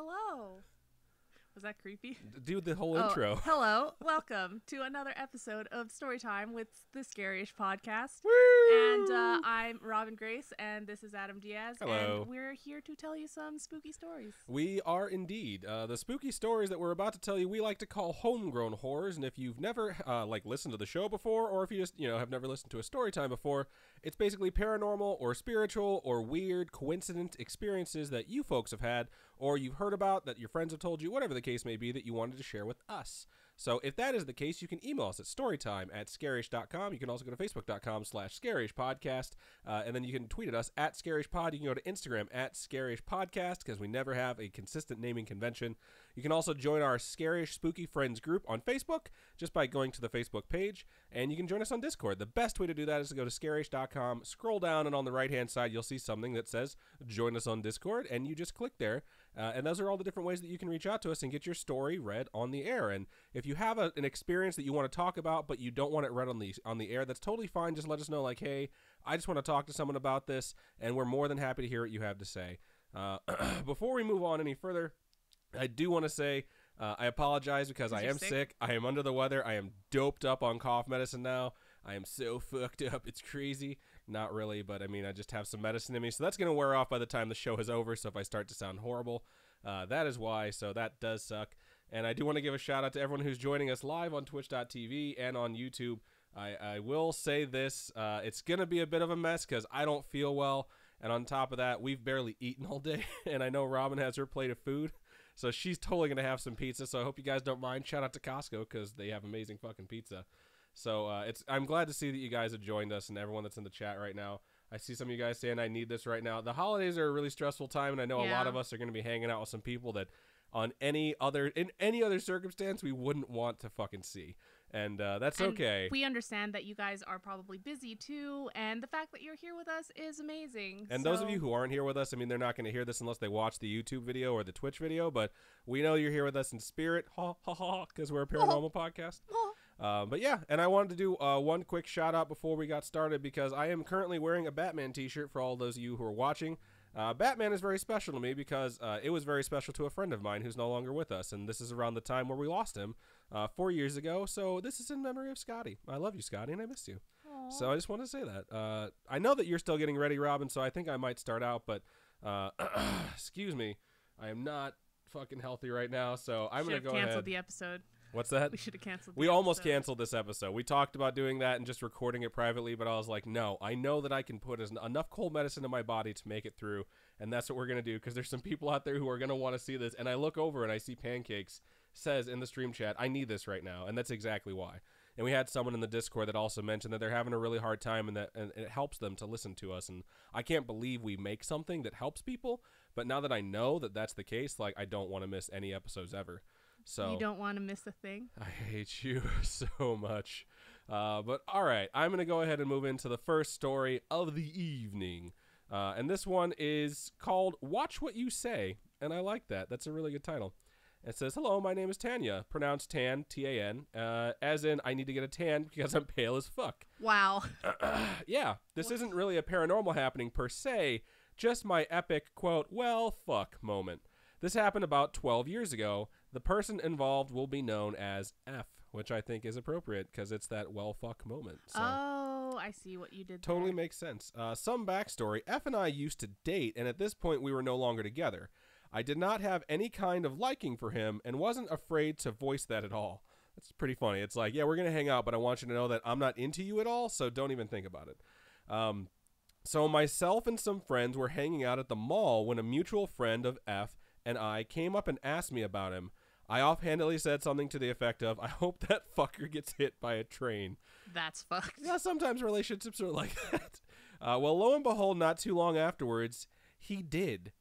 Hello. Was that creepy? Do the whole intro. Hello. Welcome to another episode of Storytime with the Scary-ish podcast. Woo! And I'm Robin Grace, and this is Adam Diaz. Hello. And we're here to tell you some spooky stories. We are indeed. The spooky stories that we're about to tell you, we like to call homegrown horrors. And if you've never listened to the show before, or if you just have never listened to a Storytime before, it's basically paranormal or spiritual or weird coincident experiences that you folks have had, or you've heard about, that your friends have told you, whatever the case may be, that you wanted to share with us. So if that is the case, you can email us at storytime@scarish.com. You can also go to facebook.com/scarishpodcast, and then you can tweet at us at scarishpod. You can go to Instagram at scarishpodcast, because we never have a consistent naming convention. You can also join our Scarish Spooky Friends group on Facebook just by going to the Facebook page, and you can join us on Discord. The best way to do that is to go to scarish.com, scroll down, and on the right-hand side, you'll see something that says join us on Discord, and you just click there, and those are all the different ways that you can reach out to us and get your story read on the air. And if you have an experience that you want to talk about, but you don't want it read on the air, that's totally fine. Just let us know, like, hey, I just want to talk to someone about this, and we're more than happy to hear what you have to say. Before we move on any further, I do want to say I apologize because I am sick. I am under the weather. I am doped up on cough medicine now. I am so fucked up. It's crazy. Not really, but I mean, I just have some medicine in me. So that's going to wear off by the time the show is over. So if I start to sound horrible, that is why. So that does suck. And I do want to give a shout out to everyone who's joining us live on twitch.tv and on YouTube. I will say this. It's going to be a bit of a mess because I don't feel well. And on top of that, we've barely eaten all day. And I know Robin has her plate of food. So she's totally going to have some pizza. So I hope you guys don't mind. Shout out to Costco because they have amazing fucking pizza. So I'm glad to see that you guys have joined us and everyone that's in the chat right now. I see some of you guys saying I need this right now. The holidays are a really stressful time, and I know a lot of us are going to be hanging out with some people that in any other circumstance we wouldn't want to fucking see. And that's okay. We understand that you guys are probably busy too, and the fact that you're here with us is amazing. And those of you who aren't here with us, I mean, they're not going to hear this unless they watch the YouTube video or the Twitch video, but we know you're here with us in spirit, ha ha ha, because we're a paranormal podcast. But yeah, and I wanted to do one quick shout out before we got started because I am currently wearing a Batman t-shirt for all those of you who are watching. Batman is very special to me because it was very special to a friend of mine who's no longer with us, and this is around the time where we lost him 4 years ago, so this is in memory of Scotty. I love you, Scotty, and I missed you. Aww. So I just want to say that. I know that you're still getting ready, Robin, so I think I might start out, but excuse me, I am not fucking healthy right now, so I'm going to go ahead. Canceled the episode. What's that? We should have canceled We almost canceled this episode. We talked about doing that and just recording it privately, but I was like, no, I know that I can put enough cold medicine in my body to make it through, and that's what we're going to do, because there's some people out there who are going to want to see this, and I look over and I see Pancakes says in the stream chat, I need this right now, and that's exactly why. And we had someone in the Discord that also mentioned that they're having a really hard time and it helps them to listen to us, and I can't believe we make something that helps people, but now that I know that that's the case, like, I don't want to miss any episodes ever. So you don't want to miss a thing? I hate you so much. But all right, I'm going to go ahead and move into the first story of the evening. And this one is called Watch What You Say. And I like that. That's a really good title. It says, hello, my name is Tanya, pronounced Tan, T-A-N, as in I need to get a tan because I'm pale as fuck. Wow. Yeah, this isn't really a paranormal happening per se, just my epic, quote, well, fuck moment. This happened about 12 years ago. The person involved will be known as F, which I think is appropriate because it's that well fuck moment. So oh, I see what you did totally there. Makes sense. Some backstory. F and I used to date, and at this point we were no longer together. I did not have any kind of liking for him and wasn't afraid to voice that at all. That's pretty funny. It's like, yeah, we're going to hang out, but I want you to know that I'm not into you at all, so don't even think about it. So myself and some friends were hanging out at the mall when a mutual friend of F and I came up and asked me about him. I offhandedly said something to the effect of, I hope that fucker gets hit by a train. That's fucked. Yeah, sometimes relationships are like that. Well, lo and behold, not too long afterwards, he did.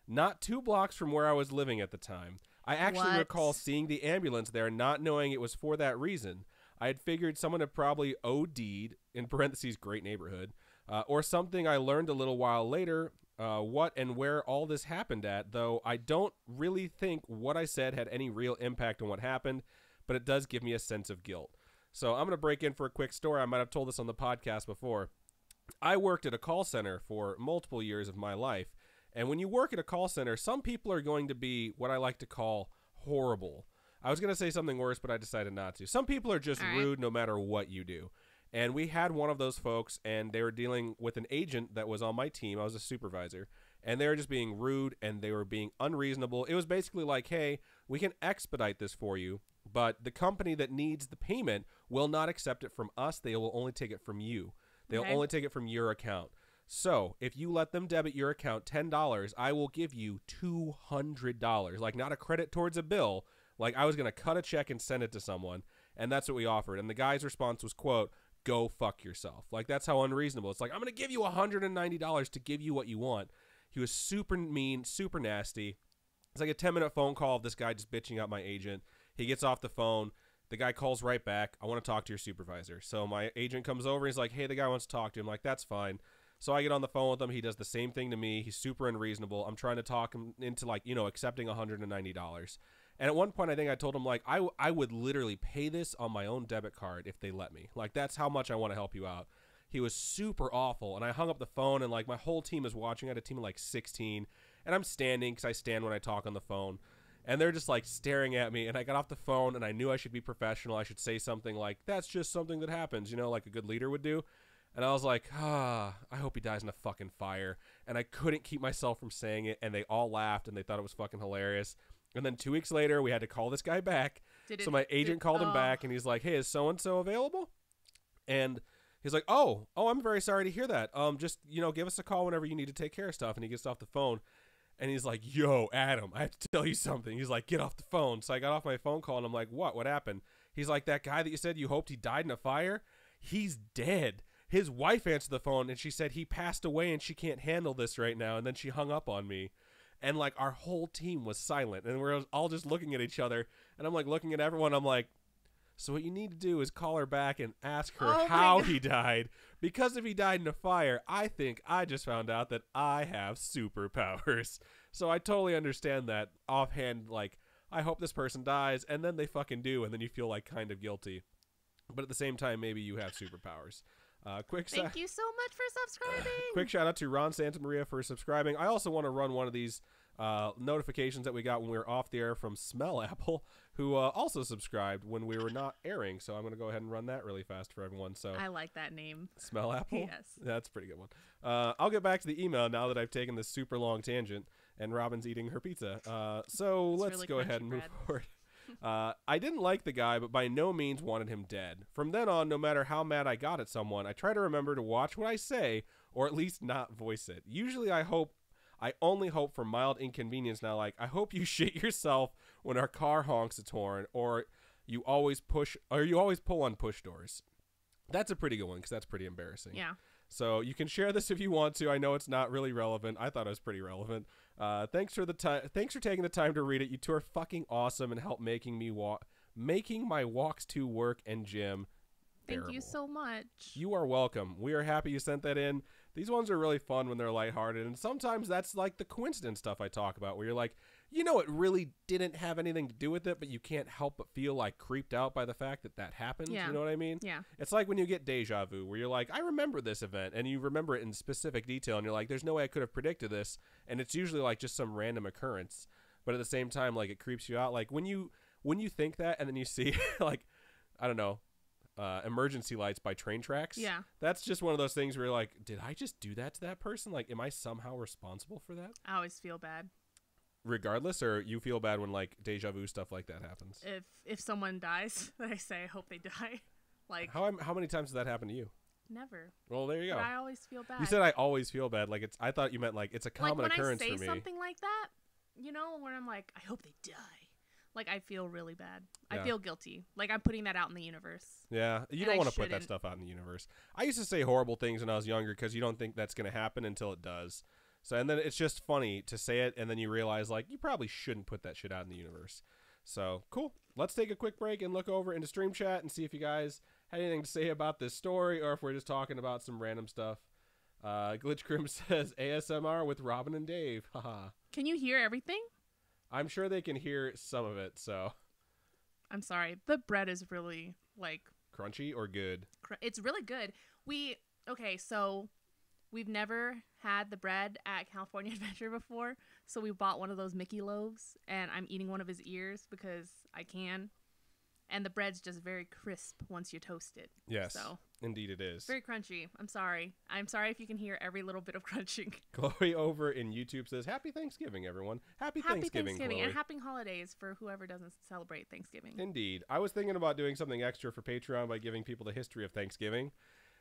Not 2 blocks from where I was living at the time. I actually recall seeing the ambulance there, not knowing it was for that reason. I had figured someone had probably OD'd, in parentheses, great neighborhood, or something. I learned a little while later what and where all this happened at, though I don't really think what I said had any real impact on what happened, but it does give me a sense of guilt. So I'm going to break in for a quick story. I might have told this on the podcast before. I worked at a call center for multiple years of my life, And when you work at a call center, some people are going to be what I like to call horrible. I was going to say something worse, but I decided not to. Some people are just rude no matter what you do. And we had one of those folks, and they were dealing with an agent that was on my team. I was a supervisor. And they were just being rude, and they were being unreasonable. It was basically like, hey, we can expedite this for you, but the company that needs the payment will not accept it from us. They will only take it from you. They'll only take it from your account. So if you let them debit your account $10, I will give you $200. Like, not a credit towards a bill. Like, I was going to cut a check and send it to someone, and that's what we offered. And the guy's response was, quote, go fuck yourself. Like, that's how unreasonable. It's like, I'm going to give you $190 to give you what you want. He was super mean, super nasty. It's like a 10-minute phone call of this guy just bitching out my agent. He gets off the phone. The guy calls right back. I want to talk to your supervisor. So my agent comes over. He's like, hey, the guy wants to talk to you. I'm like, that's fine. So I get on the phone with him. He does the same thing to me. He's super unreasonable. I'm trying to talk him into, like, you know, accepting $190. And at one point, I think I told him, like, I would literally pay this on my own debit card if they let me. Like, that's how much I want to help you out. He was super awful, and I hung up the phone, and, like, my whole team is watching. I had a team of, like, 16, and I'm standing because I stand when I talk on the phone, and they're just, like, staring at me, and I got off the phone, and I knew I should be professional. I should say something like, that's just something that happens, you know, like a good leader would do. And I was like, I hope he dies in a fucking fire. And I couldn't keep myself from saying it, and they all laughed, and they thought it was fucking hilarious. And then 2 weeks later, we had to call this guy back. So my agent called him back, and he's like, hey, is so-and-so available? And he's like, oh, I'm very sorry to hear that. Just, you know, give us a call whenever you need to take care of stuff. And he gets off the phone, and he's like, yo, Adam, I have to tell you something. He's like, get off the phone. So I got off my phone call, and I'm like, what happened? He's like, that guy that you said you hoped he died in a fire, he's dead. His wife answered the phone, and she said he passed away, and she can't handle this right now. And then she hung up on me. And, like, our whole team was silent, and we're all just looking at each other. And I'm, like, looking at everyone. I'm like, so what you need to do is call her back and ask her how he died. Because if he died in a fire, I think I just found out that I have superpowers. So I totally understand that offhand, like, I hope this person dies, and then they fucking do, and then you feel, like, kind of guilty. But at the same time, maybe you have superpowers. Thank you so much for subscribing. Quick shout out to Ron Santamaria for subscribing. I also want to run one of these notifications that we got when we were off the air from Smell Apple, who also subscribed when we were not airing. So I'm going to go ahead and run that really fast for everyone. So I like that name. Smell Apple? Yes. That's a pretty good one. I'll get back to the email now that I've taken this super long tangent and Robin's eating her pizza. So let's really go ahead and move forward. I didn't like the guy, but by no means wanted him dead. From then on, no matter how mad I got at someone, I try to remember to watch what I say, or at least not voice it. Usually I only hope for mild inconvenience now, like, I hope you shit yourself when our car honks its horn, or you always pull on push doors. That's a pretty good one, because that's pretty embarrassing. Yeah. So you can share this if you want to. I know it's not really relevant. I thought it was pretty relevant. Thanks for taking the time to read it. You two are fucking awesome and help making my walks to work and gym bearable. Thank you so much. You are welcome. We are happy you sent that in. These ones are really fun when they're lighthearted, and sometimes that's like the coincidence stuff I talk about, where you're like, you know, it really didn't have anything to do with it, but you can't help but feel like creeped out by the fact that happened. Yeah. You know what I mean? Yeah. It's like when you get deja vu, where you're like, I remember this event, and you remember it in specific detail, and you're like, there's no way I could have predicted this, and it's usually like just some random occurrence, but at the same time, like, it creeps you out. Like when you think that, and then you see like, I don't know, emergency lights by train tracks. Yeah. That's just one of those things where you're like, did I just do that to that person? Like, am I somehow responsible for that? I always feel bad. Regardless, or you feel bad when, like, deja vu stuff like that happens? If someone dies, I say I hope they die. Like, how many times does that happen to you? Never. Well, there you go. But I always feel bad. You said I always feel bad. Like, I thought you meant like it's a common occurrence for me. Like when I say something like that, you know, when I'm like, I hope they die. Like, I feel really bad. Yeah. I feel guilty. Like, I'm putting that out in the universe. Yeah, you don't want to put that stuff out in the universe. I used to say horrible things when I was younger because you don't think that's going to happen until it does. So, and then it's just funny to say it, and then you realize, like, you probably shouldn't put that shit out in the universe. So, cool. Let's take a quick break and look over into Stream Chat and see if you guys had anything to say about this story or if we're just talking about some random stuff. Glitch Grim says, ASMR with Robin and Dave. Haha. Can you hear everything? I'm sure they can hear some of it, so. I'm sorry. The bread is really, like... crunchy or good? It's really good. Okay, so We've never had the bread at California Adventure before, so we bought one of those Mickey loaves, and I'm eating one of his ears because I can. And the bread's just very crisp once you toast it. Yes, so, indeed it is. Very crunchy. I'm sorry. I'm sorry if you can hear every little bit of crunching. Chloe over in YouTube says, Happy Thanksgiving, everyone. Happy Thanksgiving, Chloe. And happy holidays for whoever doesn't celebrate Thanksgiving. Indeed. I was thinking about doing something extra for Patreon by giving people the history of Thanksgiving.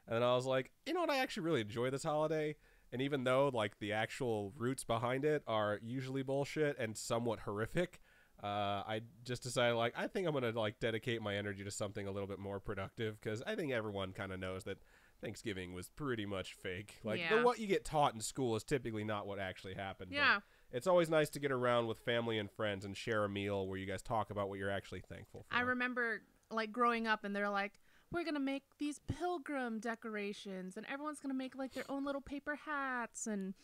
And then I was like, you know what? I actually really enjoy this holiday. And even though like the actual roots behind it are usually bullshit and somewhat horrific, I just decided like I think I'm gonna like dedicate my energy to something a little bit more productive because I think everyone kind of knows that Thanksgiving was pretty much fake. Like what you get taught in school is typically not what actually happened. Yeah. But it's always nice to get around with family and friends and share a meal where you guys talk about what you're actually thankful for. I remember like growing up and they're like, we're going to make these pilgrim decorations and everyone's going to make like their own little paper hats and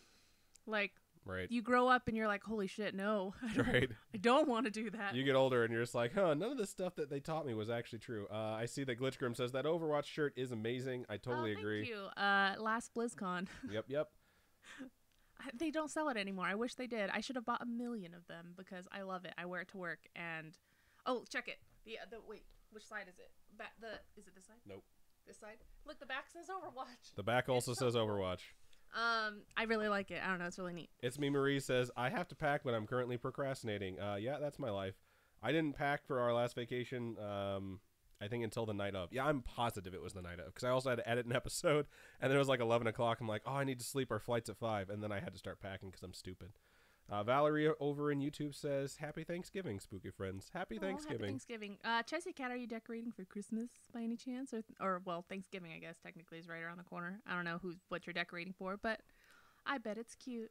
like right. You grow up and you're like, holy shit, no. I don't want to do that. You get older and you're just like, none of the stuff that they taught me was actually true. I see that Glitchgrim says that Overwatch shirt is amazing. I totally agree. Thank you. Last BlizzCon. Yep. They don't sell it anymore. I wish they did. I should have bought 1 million of them because I love it. I wear it to work and check it. Wait, which side is it? Is it this side? Nope. This side? Look, the back says Overwatch. The back also says Overwatch. I really like it. I don't know. It's really neat. It's me. Marie says, I have to pack, but I'm currently procrastinating. Yeah, that's my life. I didn't pack for our last vacation, I think until the night of. Yeah, I'm positive it was the night of because I also had to edit an episode and then it was like 11 o'clock. I'm like, I need to sleep. Our flight's at 5. And then I had to start packing because I'm stupid. Valerie over in YouTube says, Happy Thanksgiving, spooky friends. Happy Thanksgiving. Happy Thanksgiving. Chelsea Cat, are you decorating for Christmas by any chance? Or well, Thanksgiving, I guess, technically is right around the corner. I don't know what you're decorating for, but I bet it's cute.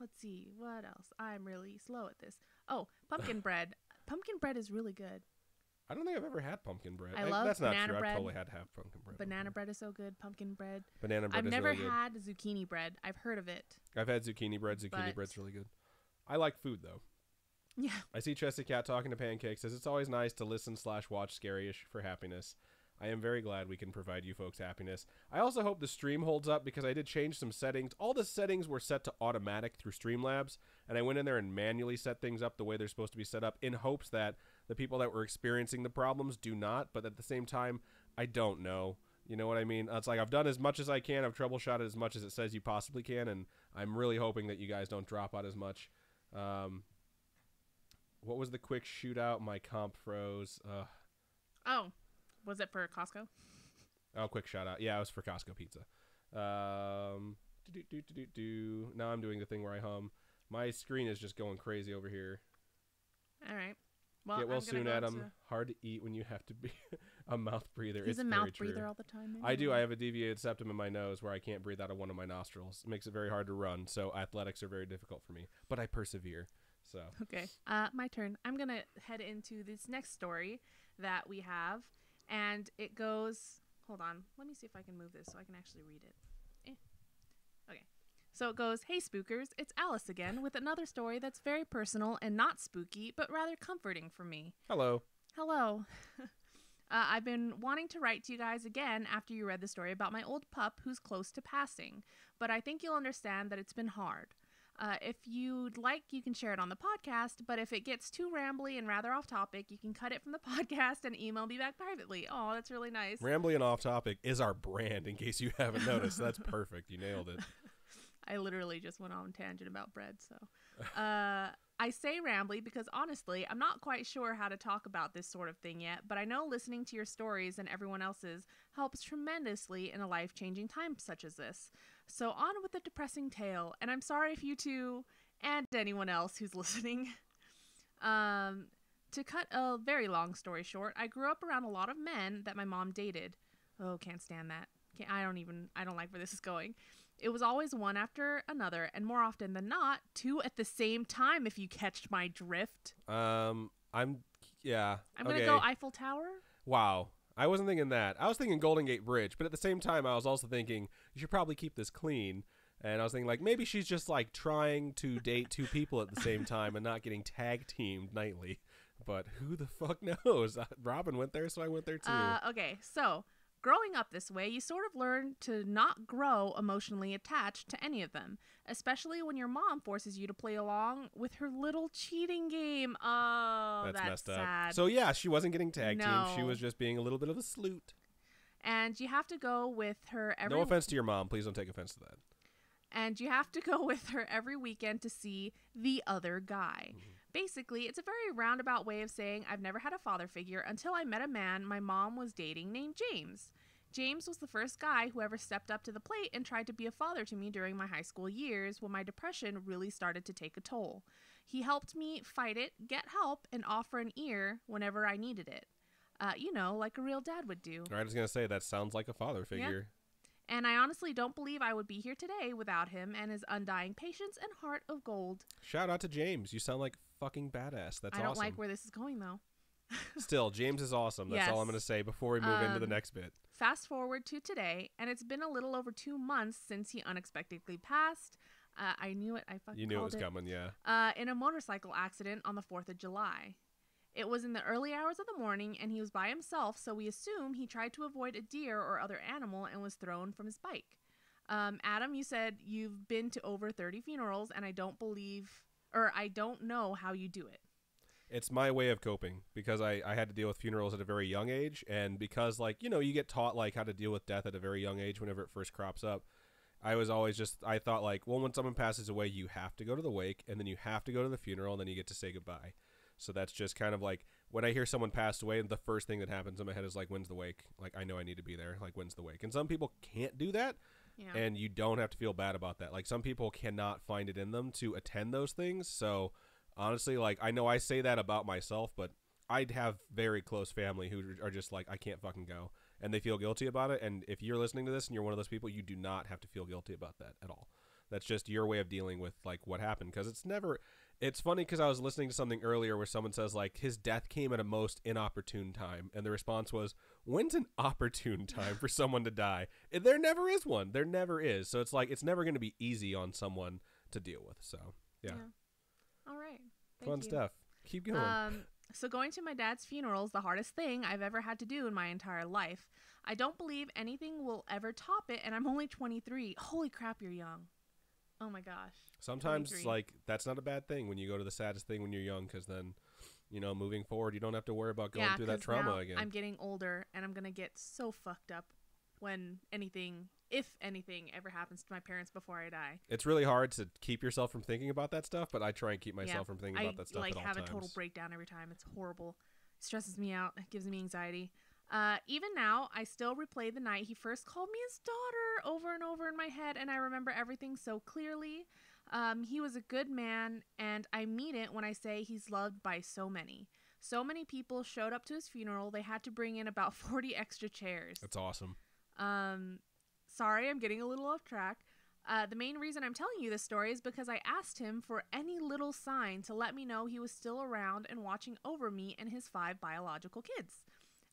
Let's see, what else? I'm really slow at this. Oh, pumpkin bread. Pumpkin bread is really good. I don't think I've ever had pumpkin bread. I love that's not banana true. bread. I've totally had to have pumpkin bread. Banana bread is so good. Pumpkin bread. Banana bread I've is never really good. had zucchini bread. I've heard of it. I've had zucchini bread. Zucchini bread's really good. I like food, though. Yeah. I see Chessie Cat talking to Pancake. Says, it's always nice to listen/watch Scary-ish for happiness. I am very glad we can provide you folks happiness. I also hope the stream holds up because I did change some settings. All the settings were set to automatic through Streamlabs, and I went in there and manually set things up the way they're supposed to be set up in hopes that the people that were experiencing the problems do not, but at the same time, I don't know. You know what I mean? It's like I've done as much as I can. I've troubleshotted as much as it says you possibly can, and I'm really hoping that you guys don't drop out as much. What was the quick shootout? My comp froze. Oh, was it for Costco? Oh, quick shout out. Yeah, it was for Costco Pizza. Now I'm doing the thing where I hum. My screen is just going crazy over here. All right. Well, Get well soon, Adam. Hard to eat when you have to be a mouth breather. He's a mouth breather all the time. I do. I have a deviated septum in my nose where I can't breathe out of one of my nostrils. It makes it very hard to run, so athletics are very difficult for me. But I persevere. So okay. My turn. I'm going to head into this next story that we have. And it goes, hold on, let me see if I can move this so I can actually read it. Okay. So it goes, hey spookers, it's Alice again with another story that's very personal and not spooky, but rather comforting for me. Hello. Hello. I've been wanting to write to you guys again after you read the story about my old pup who's close to passing, but I think you'll understand that it's been hard. If you'd like, you can share it on the podcast, but if it gets too rambly and rather off topic, you can cut it from the podcast and email me back privately. Oh, that's really nice. Rambly and off topic is our brand, in case you haven't noticed. That's perfect. You nailed it. I literally just went on a tangent about bread, so. I say rambly because honestly, I'm not quite sure how to talk about this sort of thing yet, but I know listening to your stories and everyone else's helps tremendously in a life-changing time such as this. So on with the depressing tale, and I'm sorry if you two and anyone else who's listening. To cut a very long story short, I grew up around a lot of men that my mom dated. Oh, can't stand that. I don't like where this is going. It was always one after another, and more often than not, two at the same time, if you catched my drift. I'm gonna go Eiffel Tower. Wow. I wasn't thinking that. I was thinking Golden Gate Bridge, but at the same time, I was also thinking, you should probably keep this clean. And I was thinking, like, maybe she's just, like, trying to date two people at the same time and not getting tag-teamed nightly. But who the fuck knows? Robin went there, so I went there, too. Okay, so Growing up this way, you sort of learn to not grow emotionally attached to any of them, especially when your mom forces you to play along with her little cheating game. Oh, that's messed sad. up. So yeah, she wasn't getting tag team. She No. was just being a little bit of a sleut. And you have to go with her every No offense to your mom. Please don't take offense to that. And you have to go with her every weekend to see the other guy. Basically, it's a very roundabout way of saying I've never had a father figure until I met a man my mom was dating named James. James was the first guy who ever stepped up to the plate and tried to be a father to me during my high school years when my depression really started to take a toll. He helped me fight it, get help, and offer an ear whenever I needed it. Like a real dad would do. I was going to say, that sounds like a father figure. And I honestly don't believe I would be here today without him and his undying patience and heart of gold. Shout out to James. You sound like fucking badass. That's awesome. I don't like where this is going, though. Still, James is awesome. That's all I'm going to say before we move into the next bit. Fast forward to today, and it's been a little over 2 months since he unexpectedly passed. I knew it. I fucking You knew it was called coming, yeah. in a motorcycle accident on the 4th of July. It was in the early hours of the morning, and he was by himself, so we assume he tried to avoid a deer or other animal and was thrown from his bike. Adam, you said you've been to over 30 funerals, and I don't know how you do it. It's my way of coping because I had to deal with funerals at a very young age, and because, you get taught, how to deal with death at a very young age whenever it first crops up. I was always I thought, when someone passes away, you have to go to the wake, and then you have to go to the funeral, and then you get to say goodbye. So that's just kind of when I hear someone pass away, the first thing that happens in my head is when's the wake? I know I need to be there. When's the wake? And some people can't do that, and you don't have to feel bad about that. Some people cannot find it in them to attend those things. So honestly, I know I say that about myself, but I'd have very close family who are just I can't fucking go, and they feel guilty about it. And if you're listening to this and you're one of those people, you do not have to feel guilty about that at all. That's just your way of dealing with what happened, because it's funny because I was listening to something earlier where someone says his death came at a most inopportune time, and the response was, when's an opportune time for someone to die? There never is one. There never is. So it's never going to be easy on someone to deal with. So yeah. All right. Fun stuff. Keep going. So going to my dad's funeral is the hardest thing I've ever had to do in my entire life. I don't believe anything will ever top it, and I'm only 23. Holy crap, you're young. Oh my gosh. Sometimes 23. That's not a bad thing when you go to the saddest thing when you're young, because then, moving forward, you don't have to worry about going through that trauma again. I'm getting older, and I'm going to get so fucked up when if anything ever happens to my parents before I die. It's really hard to keep yourself from thinking about that stuff, but I try and keep myself from thinking about that stuff at all times. I have a total breakdown every time. It's horrible. It stresses me out. It gives me anxiety. Even now, I still replay the night he first called me his daughter over and over in my head, and I remember everything so clearly. He was a good man, and I mean it when I say he's loved by so many. So many people showed up to his funeral, they had to bring in about 40 extra chairs. That's awesome. Sorry, I'm getting a little off track. The main reason I'm telling you this story is because I asked him for any little sign to let me know he was still around and watching over me and his 5 biological kids.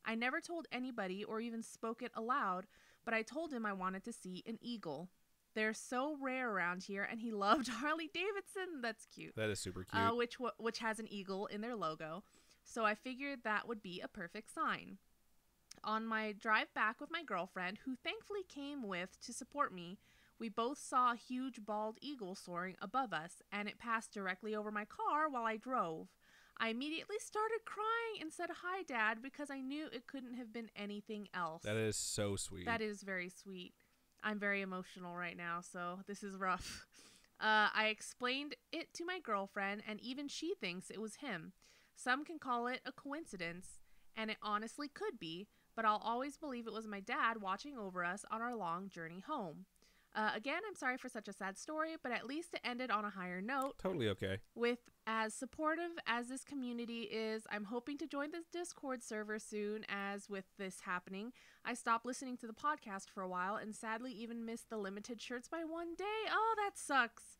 I never told anybody or even spoke it aloud, but I told him I wanted to see an eagle. They're so rare around here, and he loved Harley Davidson. That's cute. That is super cute. Which has an eagle in their logo. So I figured that would be a perfect sign. On my drive back with my girlfriend, who thankfully came with to support me, we both saw a huge bald eagle soaring above us, and it passed directly over my car while I drove. I immediately started crying and said, "Hi, Dad," because I knew it couldn't have been anything else. That is so sweet. That is very sweet. I'm very emotional right now, so this is rough. I explained it to my girlfriend, and even she thinks it was him. Some can call it a coincidence, and it honestly could be, but I'll always believe it was my dad watching over us on our long journey home. Again, I'm sorry for such a sad story, but at least it ended on a higher note. Totally okay. With as supportive as this community is, I'm hoping to join the Discord server soon. As with this happening, I stopped listening to the podcast for a while and sadly even missed the limited shirts by 1 day. Oh, that sucks.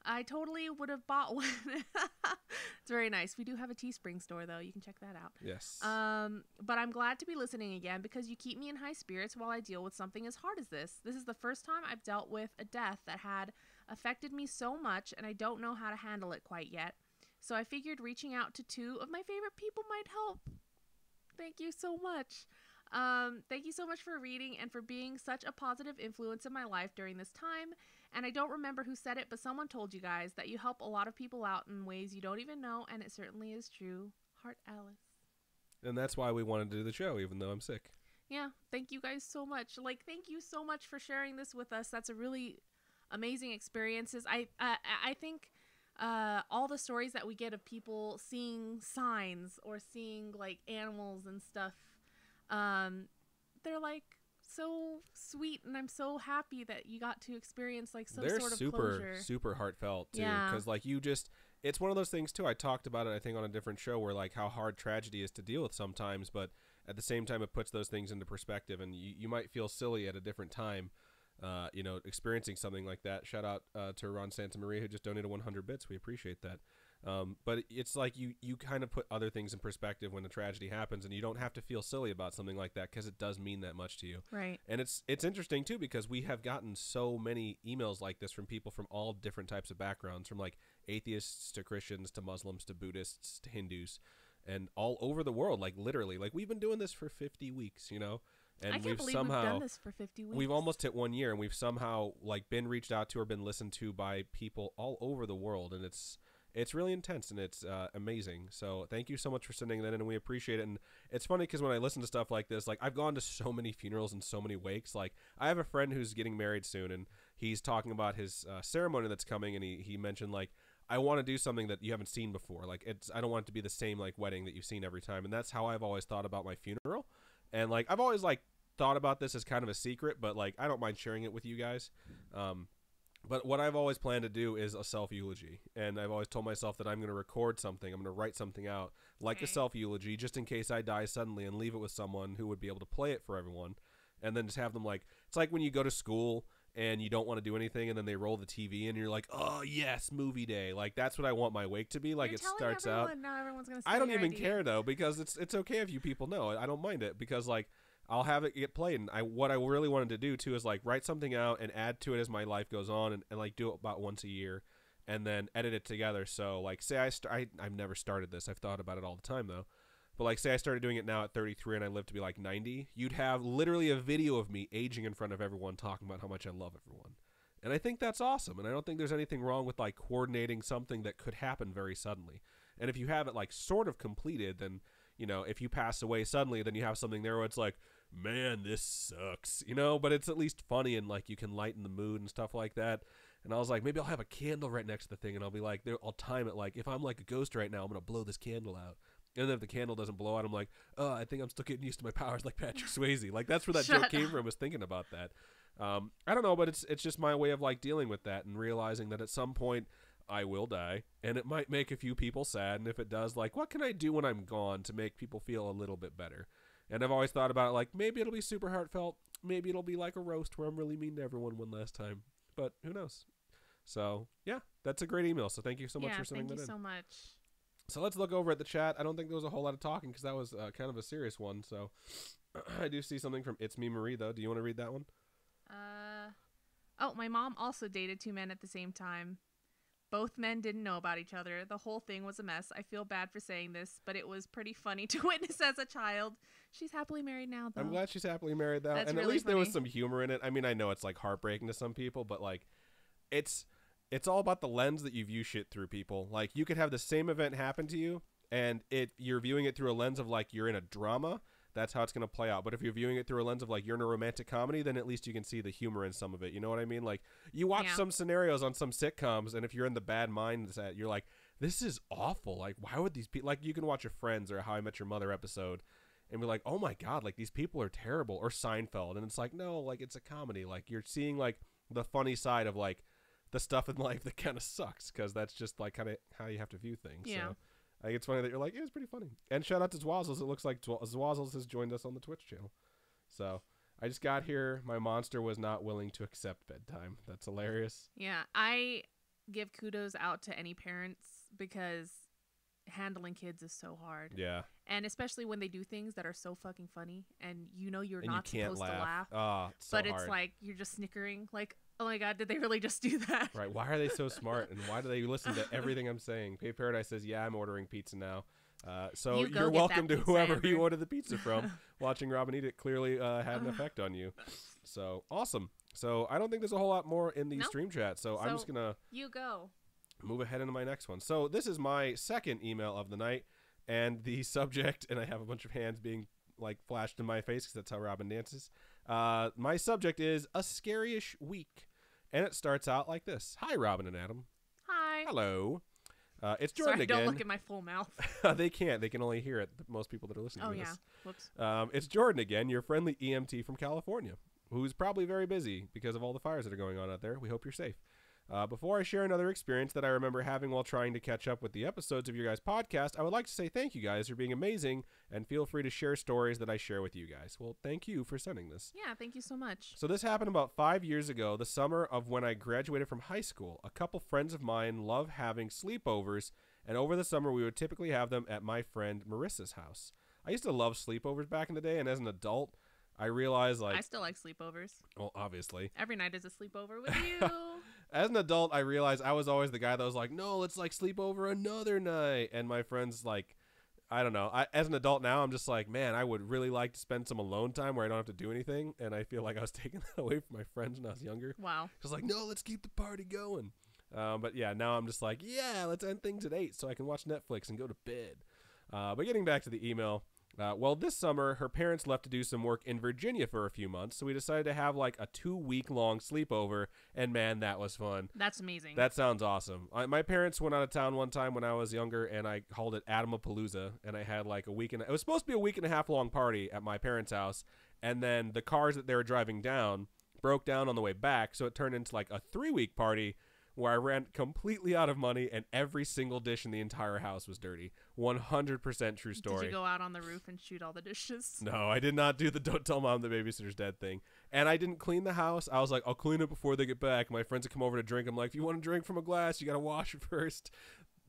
I totally would have bought one. It's very nice. We do have a Teespring store, though. You can check that out. Yes. But I'm glad to be listening again because you keep me in high spirits while I deal with something as hard as this. This is the first time I've dealt with a death that had affected me so much, and I don't know how to handle it quite yet. So I figured reaching out to 2 of my favorite people might help. Thank you so much. Thank you so much for reading and for being such a positive influence in my life during this time. And I don't remember who said it, but someone told you guys that you help a lot of people out in ways you don't even know, and it certainly is true. Heart, Alice. And that's why we wanted to do the show, even though I'm sick. Yeah, thank you guys so much. Like, thank you so much for sharing this with us. That's a really amazing experiences. I think all the stories that we get of people seeing signs or seeing like animals and stuff, they're like so sweet, and I'm so happy that you got to experience like some They're sort of super, closure. super heartfelt too. Yeah. Because like it's one of those things too. I talked about it, I think, on a different show where like how hard tragedy is to deal with sometimes, but at the same time, it puts those things into perspective, and you might feel silly at a different time. Experiencing something like that. Shout out to Ron Santa Maria, who just donated 100 bits. We appreciate that. But it's like you kind of put other things in perspective when a tragedy happens, and you don't have to feel silly about something like that because it does mean that much to you. Right. And it's interesting too because we have gotten so many emails like this from people from all different types of backgrounds, from like atheists to Christians to Muslims to Buddhists to Hindus, and all over the world. Like literally, like we've been doing this for 50 weeks, you know. And I can't believe we've done this for 50 weeks. We've almost hit 1 year, and we've somehow like been reached out to or been listened to by people all over the world, and it's really intense, and it's amazing. So thank you so much for sending that in, and we appreciate it. And it's funny because when I listen to stuff like this, like I've gone to so many funerals and so many wakes. Like I have a friend who's getting married soon, and he's talking about his ceremony that's coming, and he mentioned like, I want to do something that you haven't seen before. Like I don't want it to be the same like wedding that you've seen every time, and that's how I've always thought about my funeral. And like I've always like thought about this as kind of a secret, but like I don't mind sharing it with you guys. But what I've always planned to do is a self-eulogy, and I've always told myself that I'm going to record something, I'm going to write something out like a self-eulogy, just in case I die suddenly, and leave it with someone who would be able to play it for everyone, and then just have them like, it's like when you go to school and you don't want to do anything, and then they roll the TV, and you're like, oh yes, movie day. Like that's what I want my wake to be. Like You're it starts out. now everyone's gonna I don't even care though, because it's okay if you people know. I don't mind it, because like I'll have it get played, and what I really wanted to do too is like write something out and add to it as my life goes on, and like do it about once a year, and then edit it together. So like say I've never started this. I've thought about it all the time though. But like say I started doing it now at 33 and I live to be like 90, you'd have literally a video of me aging in front of everyone talking about how much I love everyone. And I think that's awesome, and I don't think there's anything wrong with like coordinating something that could happen very suddenly. And if you have it like sort of completed, then you know, if you pass away suddenly, then you have something there where it's like, man, this sucks, you know, but it's at least funny, and like you can lighten the mood and stuff like that. And I was like, maybe I'll have a candle right next to the thing, and I'll be like, I'll time it like, if I'm like a ghost right now, I'm going to blow this candle out. And then if the candle doesn't blow out, I'm like, oh, I think I'm still getting used to my powers like Patrick Swayze. Like that's where that joke came from, was thinking about that. I don't know, but it's just my way of like dealing with that and realizing that at some point I will die, and it might make a few people sad. And if it does, like, what can I do when I'm gone to make people feel a little bit better? And I've always thought about it like, maybe it'll be super heartfelt. Maybe it'll be like a roast where I'm really mean to everyone one last time. But who knows? So, yeah, that's a great email. So thank you so much for sending that in. Thank you so much. So let's look over at the chat. I don't think there was a whole lot of talking because that was kind of a serious one. So I do see something from It's Me Marie, though. Do you want to read that one? Oh, my mom also dated two men at the same time. Both men didn't know about each other. The whole thing was a mess. I feel bad for saying this, but it was pretty funny to witness as a child. She's happily married now, though. I'm glad she's happily married now. That's and really at least funny. there was some humor in it. I mean, I know it's like heartbreaking to some people, but like it's all about the lens that you view shit through, people. Like you could have the same event happen to you, and you're viewing it through a lens of like you're in a drama. That's how it's going to play out. But if you're viewing it through a lens of like you're in a romantic comedy, then at least you can see the humor in some of it. You know what I mean? Like you watch some scenarios on some sitcoms, and if you're in the bad mindset, you're like, this is awful. Like, why would these people, like you can watch a Friends or a How I Met Your Mother episode and be like, oh my God, like these people are terrible, or Seinfeld. And it's like, no, like it's a comedy. Like you're seeing like the funny side of like the stuff in life that kind of sucks, because that's just like kind of how you have to view things. Yeah. So I think it's funny that you're like, it was pretty funny. And shout out to Zwazzles. It looks like Zwazzles has joined us on the Twitch channel. So I just got here. My monster was not willing to accept bedtime. That's hilarious. Yeah, I give kudos out to any parents, because handling kids is so hard. Yeah. And especially when they do things that are so fucking funny, and you know you're And not you can't supposed to laugh. Oh, it's so but hard. It's like you're just snickering. Like Oh my God, did they really just do that? Right. Why are they so smart? And why do they listen to everything I'm saying? Pave Paradise says, yeah, I'm ordering pizza now. So You go you're get welcome that to pizza, whoever Amber. you ordered the pizza from. Watching Robin eat it clearly had an effect on you. So awesome. So I don't think there's a whole lot more in the Nope. stream chat. So I'm just going to You go. move ahead into my next one. So this is my second email of the night. And the subject, and I have a bunch of hands being like flashed in my face because that's how Robin dances. My subject is a scary-ish week. And it starts out like this. Hi, Robin and Adam. Hi. Hello. It's Jordan Sorry, again. don't look at my full mouth. They can't. They can only hear it. Most people that are listening Oh, to yeah. this. Whoops. It's Jordan again, your friendly EMT from California, who's probably very busy because of all the fires that are going on out there. We hope you're safe. Before I share another experience that I remember having while trying to catch up with the episodes of your guys' podcast, I would like to say thank you guys for being amazing, and feel free to share stories that I share with you guys. Well, thank you for sending this. Yeah, thank you so much. So this happened about 5 years ago, the summer of when I graduated from high school. A couple friends of mine love having sleepovers, and over the summer we would typically have them at my friend Marissa's house. I used to love sleepovers back in the day, and as an adult, I realized I still like sleepovers. well, obviously. Every night is a sleepover with you. As an adult, I realized I was always the guy that was like, no, let's like sleep over another night. And my friends like, I don't know. As an adult now, I'm just like, man, I would really like to spend some alone time where I don't have to do anything. And I feel like I was taking that away from my friends when I was younger. Wow. Just like, no, let's keep the party going. But yeah, now I'm just like, yeah, let's end things at 8 so I can watch Netflix and go to bed. But getting back to the email. Well, this summer, her parents left to do some work in Virginia for a few months, so we decided to have like a 2-week-long sleepover, and man, that was fun. That's amazing. That sounds awesome. My parents went out of town one time when I was younger, and I called it Adamapalooza, and I had like a week and it was supposed to be a week and a half long party at my parents' house, and then the cars that they were driving down broke down on the way back, so it turned into like a 3-week party where I ran completely out of money and every single dish in the entire house was dirty. 100% true story. Did you go out on the roof and shoot all the dishes? No, I did not do the don't tell mom the babysitter's dead thing. And I didn't clean the house. I was like, I'll clean it before they get back. My friends would come over to drink. I'm like, if you want to drink from a glass, you got to wash it first.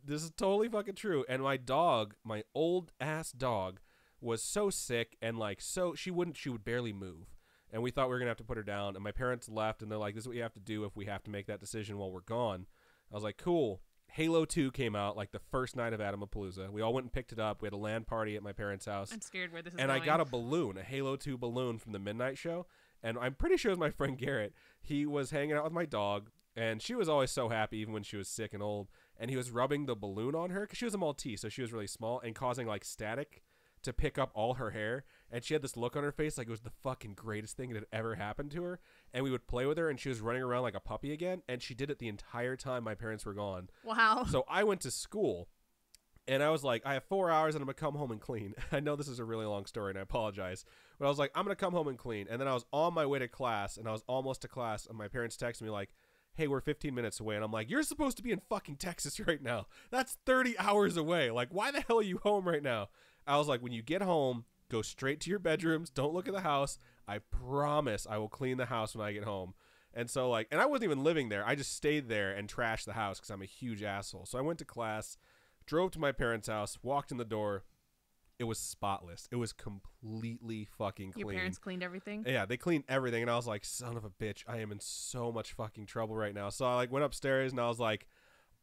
This is totally fucking true. And my dog, my old ass dog, was so sick and like she would barely move. And we thought we were going to have to put her down. And my parents left, and they're like, this is what you have to do if we have to make that decision while we're gone. I was like, cool. Halo 2 came out like the first night of Adamapalooza. We all went and picked it up. We had a LAN party at my parents' house. I'm scared where this is and going. I got a balloon, a Halo 2 balloon from the midnight show. And I'm pretty sure it was my friend Garrett. He was hanging out with my dog, and she was always so happy even when she was sick and old. And he was rubbing the balloon on her because she was a Maltese, so she was really small, and causing like static to pick up all her hair. And she had this look on her face like it was the fucking greatest thing that had ever happened to her. And we would play with her, and she was running around like a puppy again, and she did it the entire time my parents were gone. Wow. So I went to school, and I was like, I have 4 hours and I'm gonna come home and clean. I know this is a really long story and I apologize, but I was like, I'm gonna come home and clean. And then I was on my way to class, and I was almost to class, and my parents texted me like, hey, we're 15 minutes away. And I'm like, you're supposed to be in fucking Texas right now. That's 30 hours away. Like, why the hell are you home right now? I was like, when you get home, go straight to your bedrooms. Don't look at the house. I promise I will clean the house when I get home. And so like, and I wasn't even living there. I just stayed there and trashed the house because I'm a huge asshole. So I went to class, drove to my parents' house, walked in the door. It was spotless. It was completely fucking clean. Your parents cleaned everything? Yeah, they cleaned everything. And I was like, son of a bitch, I am in so much fucking trouble right now. So I like went upstairs and I was like,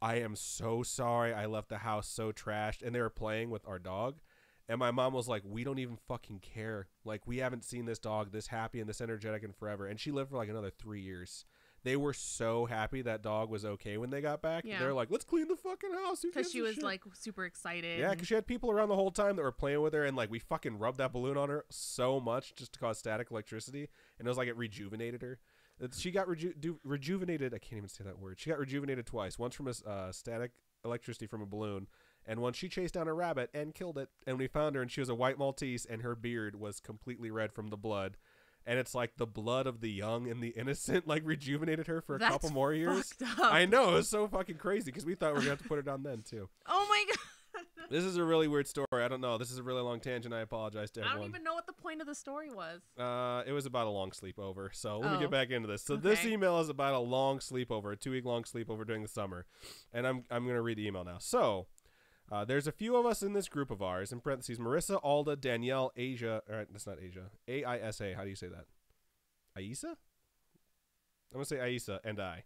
I am so sorry. I left the house so trashed. And they were playing with our dog. And my mom was like, we don't even fucking care. Like, we haven't seen this dog this happy and this energetic in forever. And she lived for like another 3 years. They were so happy that dog was okay when they got back. Yeah. They're like, let's clean the fucking house. Because she was like super excited. Yeah, because she had people around the whole time that were playing with her. And like, we fucking rubbed that balloon on her so much just to cause static electricity. And it was like it rejuvenated her. She got rejuvenated. I can't even say that word. She got rejuvenated twice. Once from a static electricity from a balloon. And once she chased down a rabbit and killed it. And we found her, and she was a white Maltese, and her beard was completely red from the blood. And it's like the blood of the young and the innocent like rejuvenated her for a couple more years. Fucked up. I know, it was so fucking crazy because we thought we were going to have to put her down then too. Oh my god. This is a really weird story. I don't know. This is a really long tangent. I apologize to everyone. I don't even know what the point of the story was. It was about a long sleepover. So let me get back into this. So Okay. this email is about a long sleepover, a 2-week long sleepover during the summer. And I'm going to read the email now. So there's a few of us in this group of ours, in parentheses, Marissa, Alda, Danielle, Asia. All right, that's not Asia. Aisa. How do you say that? Aisa? going to say Aisa and I.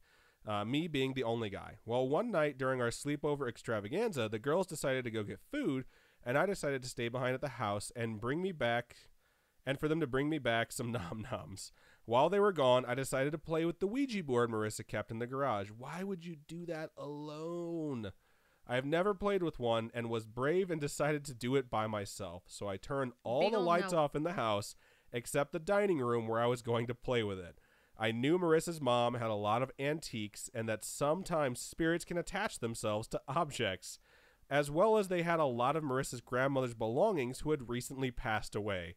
Me being the only guy. Well, one night during our sleepover extravaganza, the girls decided to go get food, and I decided to stay behind at the house and for them to bring me back some nom-noms. While they were gone, I decided to play with the Ouija board Marissa kept in the garage. Why would you do that alone? I have never played with one and was brave and decided to do it by myself. So I turned all the lights off in the house except the dining room where I was going to play with it. I knew Marissa's mom had a lot of antiques and that sometimes spirits can attach themselves to objects, as well as they had a lot of Marissa's grandmother's belongings who had recently passed away.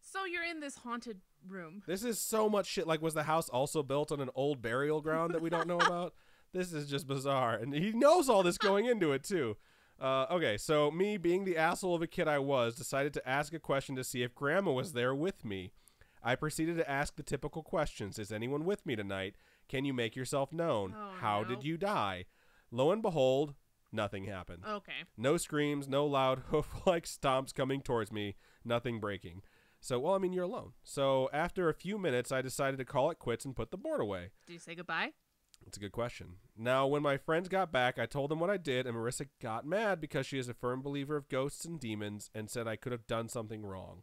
So you're in this haunted room. This is so much shit. Like, was the house also built on an old burial ground that we don't know about? This is just bizarre. And he knows all this going into it, too. Okay, so me, being the asshole of a kid I was, decided to ask a question to see if Grandma was there with me. I proceeded to ask the typical questions. Is anyone with me tonight? Can you make yourself known? How did you die? Lo and behold, nothing happened. Okay. No screams, no loud hoof-like stomps coming towards me, nothing breaking. So, well, I mean, you're alone. So after a few minutes, I decided to call it quits and put the board away. Did you say goodbye? That's a good question. Now, when my friends got back, I told them what I did, and Marissa got mad because she is a firm believer of ghosts and demons and said I could have done something wrong.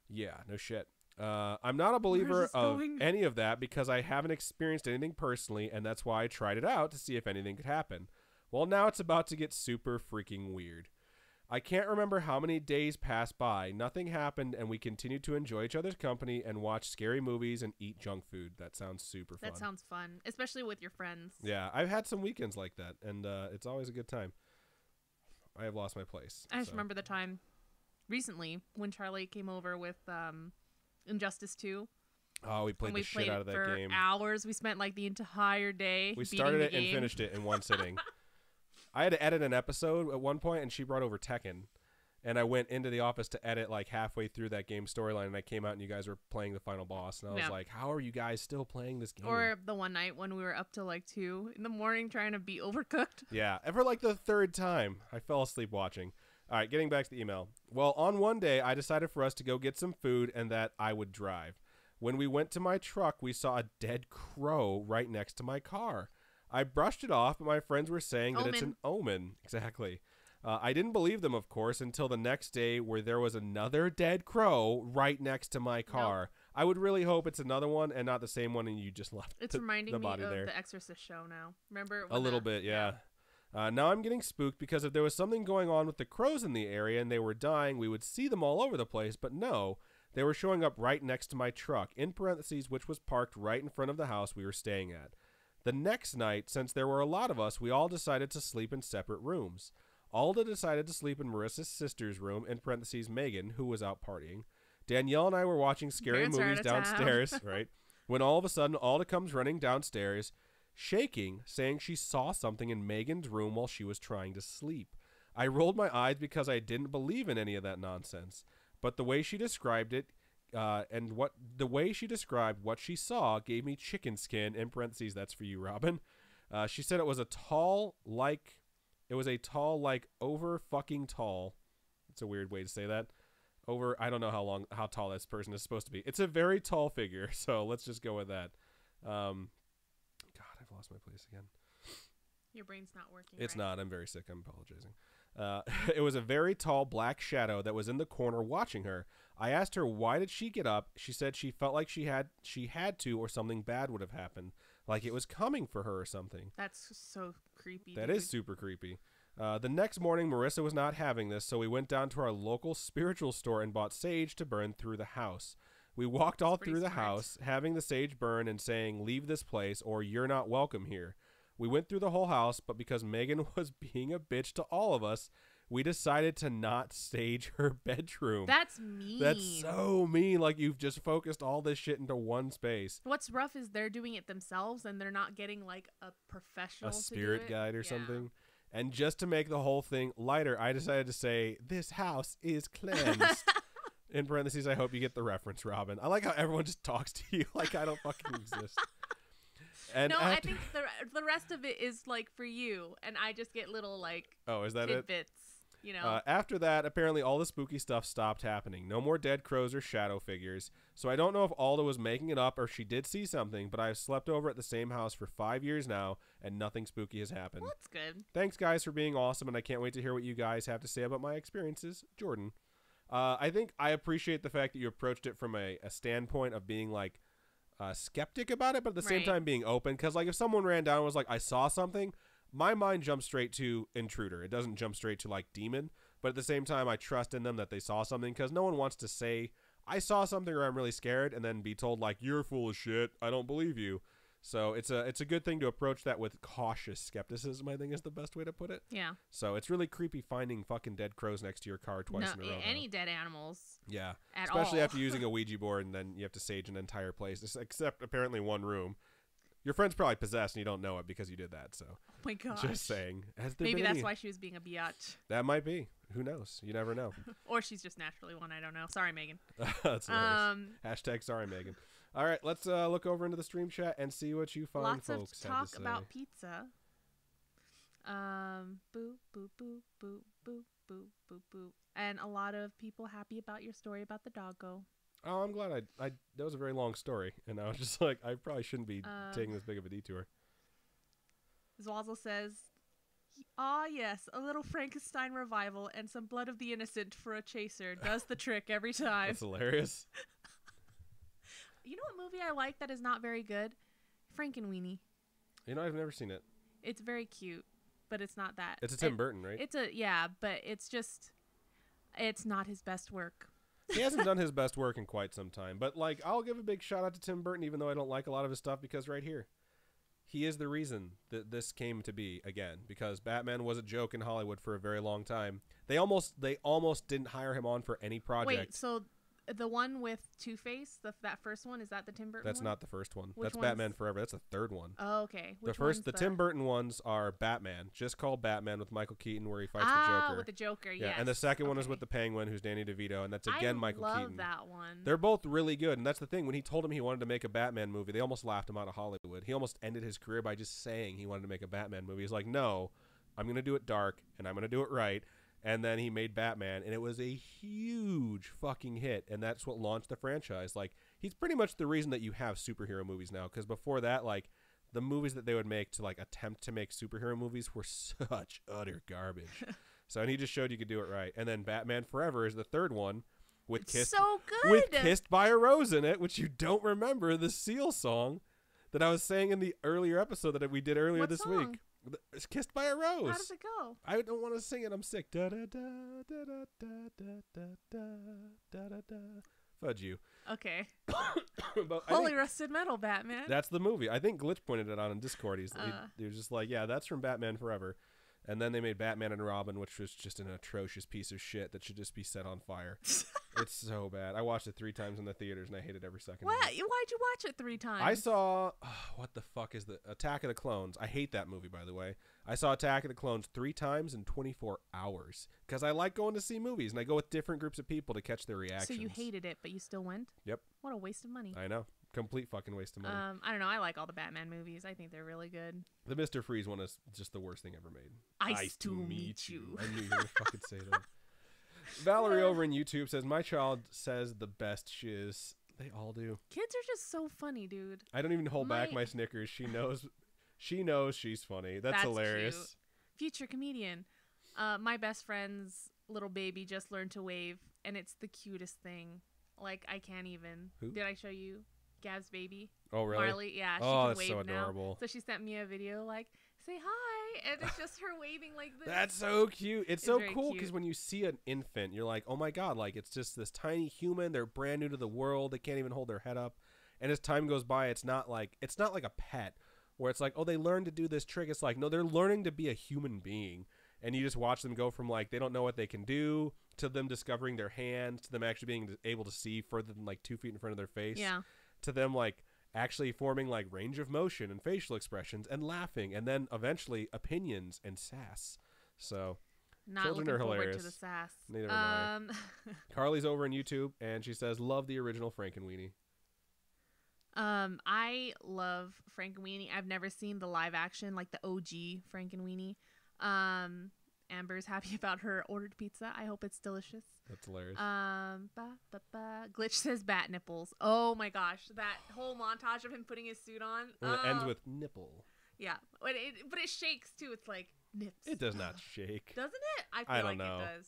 Yeah, no shit. I'm not a believer of any of that because I haven't experienced anything personally, and that's why I tried it out to see if anything could happen. Well, now it's about to get super freaking weird. I can't remember how many days passed by. Nothing happened, and we continued to enjoy each other's company and watch scary movies and eat junk food. That sounds super fun. That sounds fun, especially with your friends. Yeah, I've had some weekends like that, and it's always a good time. I have lost my place. I just remember the time recently when Charlie came over with Injustice 2. Oh, we played the shit out of that game. For hours. We spent like the entire day. We started it and finished it in one sitting. I had to edit an episode at one point, and she brought over Tekken. And I went into the office to edit like halfway through that game storyline, and I came out and you guys were playing the final boss. And I was like, how are you guys still playing this game? Or the one night when we were up till like 2 in the morning trying to be Overcooked. Yeah, and for like the third time, I fell asleep watching. All right, getting back to the email. Well, on one day, I decided for us to go get some food and that I would drive. When we went to my truck, we saw a dead crow right next to my car. I brushed it off, but my friends were saying that it's an omen. Exactly. I didn't believe them, of course, until the next day where there was another dead crow right next to my car. Nope. I would really hope it's another one and not the same one and you just left reminding me of the Exorcist show now. Remember? A little bit, yeah. Now I'm getting spooked because if there was something going on with the crows in the area and they were dying, we would see them all over the place. But no, they were showing up right next to my truck, in parentheses, which was parked right in front of the house we were staying at. The next night, since there were a lot of us, we all decided to sleep in separate rooms. Alda decided to sleep in Marissa's sister's room, in parentheses, Megan, who was out partying. Danielle and I were watching scary movies downstairs, right? When all of a sudden, Alda comes running downstairs, shaking, saying she saw something in Megan's room while she was trying to sleep. I rolled my eyes because I didn't believe in any of that nonsense. But the way she described it, what she saw gave me chicken skin, in parentheses, that's for you, Robin. She said it was a tall, like over fucking tall. It's a weird way to say that. Over, I don't know how tall this person is supposed to be. It's a very tall figure, so let's just go with that. God, I've lost my place again. Your brain's not working. It's not. I'm very sick. I'm apologizing. It was a very tall black shadow that was in the corner watching her. I asked her why did she get up. She said she felt like she had to, or something bad would have happened, like it was coming for her or something. That's so creepy. That is super creepy. The next morning, Marissa was not having this, so we went down to our local spiritual store and bought sage to burn through the house. We walked all through the house, having the sage burn and saying, "Leave this place," or "You're not welcome here." We went through the whole house, but because Megan was being a bitch to all of us, we decided to not sage her bedroom. That's mean. That's so mean. Like, you've just focused all this shit into one space. What's rough is they're doing it themselves, and they're not getting, like, a professional to spirit guide or something. And just to make the whole thing lighter, I decided to say, "This house is cleansed." In parentheses, I hope you get the reference, Robin. I like how everyone just talks to you like I don't fucking exist. And no, I think the rest of it is like for you, and I just get little like is that tidbits. You know. After that, apparently all the spooky stuff stopped happening. No more dead crows or shadow figures. So I don't know if Alda was making it up or she did see something, but I've slept over at the same house for 5 years now, and nothing spooky has happened. Well, that's good. Thanks, guys, for being awesome, and I can't wait to hear what you guys have to say about my experiences. Jordan. I think I appreciate the fact that you approached it from a standpoint of being, like, skeptic about it, but at the same time being open. Because, like, if someone ran down and was like, I saw something, my mind jumps straight to intruder. It doesn't jump straight to, like, demon. But at the same time, I trust in them that they saw something, because no one wants to say, I saw something or I'm really scared, and then be told, like, you're full of shit. I don't believe you. So it's a good thing to approach that with cautious skepticism, I think is the best way to put it. Yeah. So it's really creepy finding fucking dead crows next to your car twice in a row. Any dead animals. Yeah. At Especially all. after using a Ouija board and then you have to sage an entire place, except apparently one room. Your friend's probably possessed and you don't know it because you did that. So Oh my gosh. just saying. Maybe that's why she was being a biatch. That might be. Who knows? You never know. Or she's just naturally one. I don't know. Sorry, Megan. That's hilarious. Hashtag sorry, Megan. All right, let's look over into the stream chat and see what you find, Lots folks. of talk about pizza. Boo, boo, boo, boo, boo, boo, boo, boo. And a lot of people happy about your story about the doggo. Oh, I'm glad I that was a very long story, and I was just like, I probably shouldn't be taking this big of a detour. Zwazzle says, ah, yes, a little Frankenstein revival and some Blood of the Innocent for a chaser does the trick every time. That's hilarious. You know what movie I like that is not very good? Frankenweenie. You know, I've never seen it. It's very cute, but it's not that. It's a Tim Burton, right? But it's not his best work. He hasn't done his best work in quite some time. But, like, I'll give a big shout out to Tim Burton, even though I don't like a lot of his stuff, because right here, he is the reason that this came to be again, because Batman was a joke in Hollywood for a very long time. They almost didn't hire him on for any project. Wait, so the one with Two-Face, that first one, is that the Tim Burton That's one? not the first one. Which That's one's... Batman Forever. That's the third one. Oh, okay. The Tim Burton ones are Batman, just called Batman with Michael Keaton, where he fights the Joker. With the Joker, yeah. yes. And the second one is with the Penguin, who's Danny DeVito, and that's again Michael Keaton. I love that one. They're both really good, and that's the thing. When he told him he wanted to make a Batman movie, they almost laughed him out of Hollywood. He almost ended his career by just saying he wanted to make a Batman movie. He's like, no, I'm going to do it dark, and I'm going to do it right. And then he made Batman, and it was a huge fucking hit, and that's what launched the franchise. Like, he's pretty much the reason that you have superhero movies now, because before that, like, the movies that they would make to, like, attempt to make superhero movies were such utter garbage. So, and he just showed you could do it right. And then Batman Forever is the third one with so good. With Kissed by a Rose in it, which you don't remember, the Seal song that I was saying in the earlier episode that we did earlier this week. It's Kissed by a Rose. How does it go? I don't want to sing it. I'm sick. Da da da da da da da da da da da. Fudge you. Okay. But Holy Rusted Metal, Batman. That's the movie. I think Glitch pointed it out in Discord. He was just like, yeah, that's from Batman Forever. And then they made Batman and Robin, which was just an atrocious piece of shit that should just be set on fire. It's so bad. I watched it 3 times in the theaters, and I hated every second. What? Why'd you watch it 3 times? I saw, what the fuck is the Attack of the Clones? I hate that movie, by the way. I saw Attack of the Clones 3 times in 24 hours because I like going to see movies, and I go with different groups of people to catch their reactions. So you hated it, but you still went? Yep. What a waste of money. I know. Complete fucking waste of money. I don't know. I like all the Batman movies. I think they're really good. The Mr. Freeze one is just the worst thing ever made. Nice to meet you. I knew you were going to fucking say that. Valerie over in YouTube says, my child says the best she is. They all do. Kids are just so funny, dude. I don't even hold back my Snickers. She knows she's funny. That's hilarious. Cute. Future comedian. My best friend's little baby just learned to wave, and it's the cutest thing. Like, I can't even. Who? Did I show you? Gav's baby. Oh, really? Marley, yeah. She can wave that's so now. adorable. So she sent me a video like, say hi, and it's just her waving like this. That's so cute. It's so cool because when you see an infant, you're like, oh my God, like it's just this tiny human. They're brand new to the world. They can't even hold their head up. And as time goes by, it's not like a pet where it's like, oh, they learned to do this trick. It's like, no, they're learning to be a human being. And you just watch them go from like, they don't know what they can do to them discovering their hands, to them actually being able to see further than like 2 feet in front of their face. Yeah. To them like actually forming like range of motion and facial expressions and laughing, and then eventually opinions and sass. So not children looking are forward hilarious. to the sass. Neither am I. Carly's over on YouTube and she says, love the original Frankenweenie. I love Frankenweenie. I've never seen the live action, like the OG Frankenweenie. Amber's happy about her ordered pizza. I hope it's delicious. That's hilarious. Glitch says bat nipples. Oh my gosh, that whole montage of him putting his suit on. And it ends with nipple. Yeah, but it shakes too. It's like nips. It does not shake. Doesn't it? I feel like it does.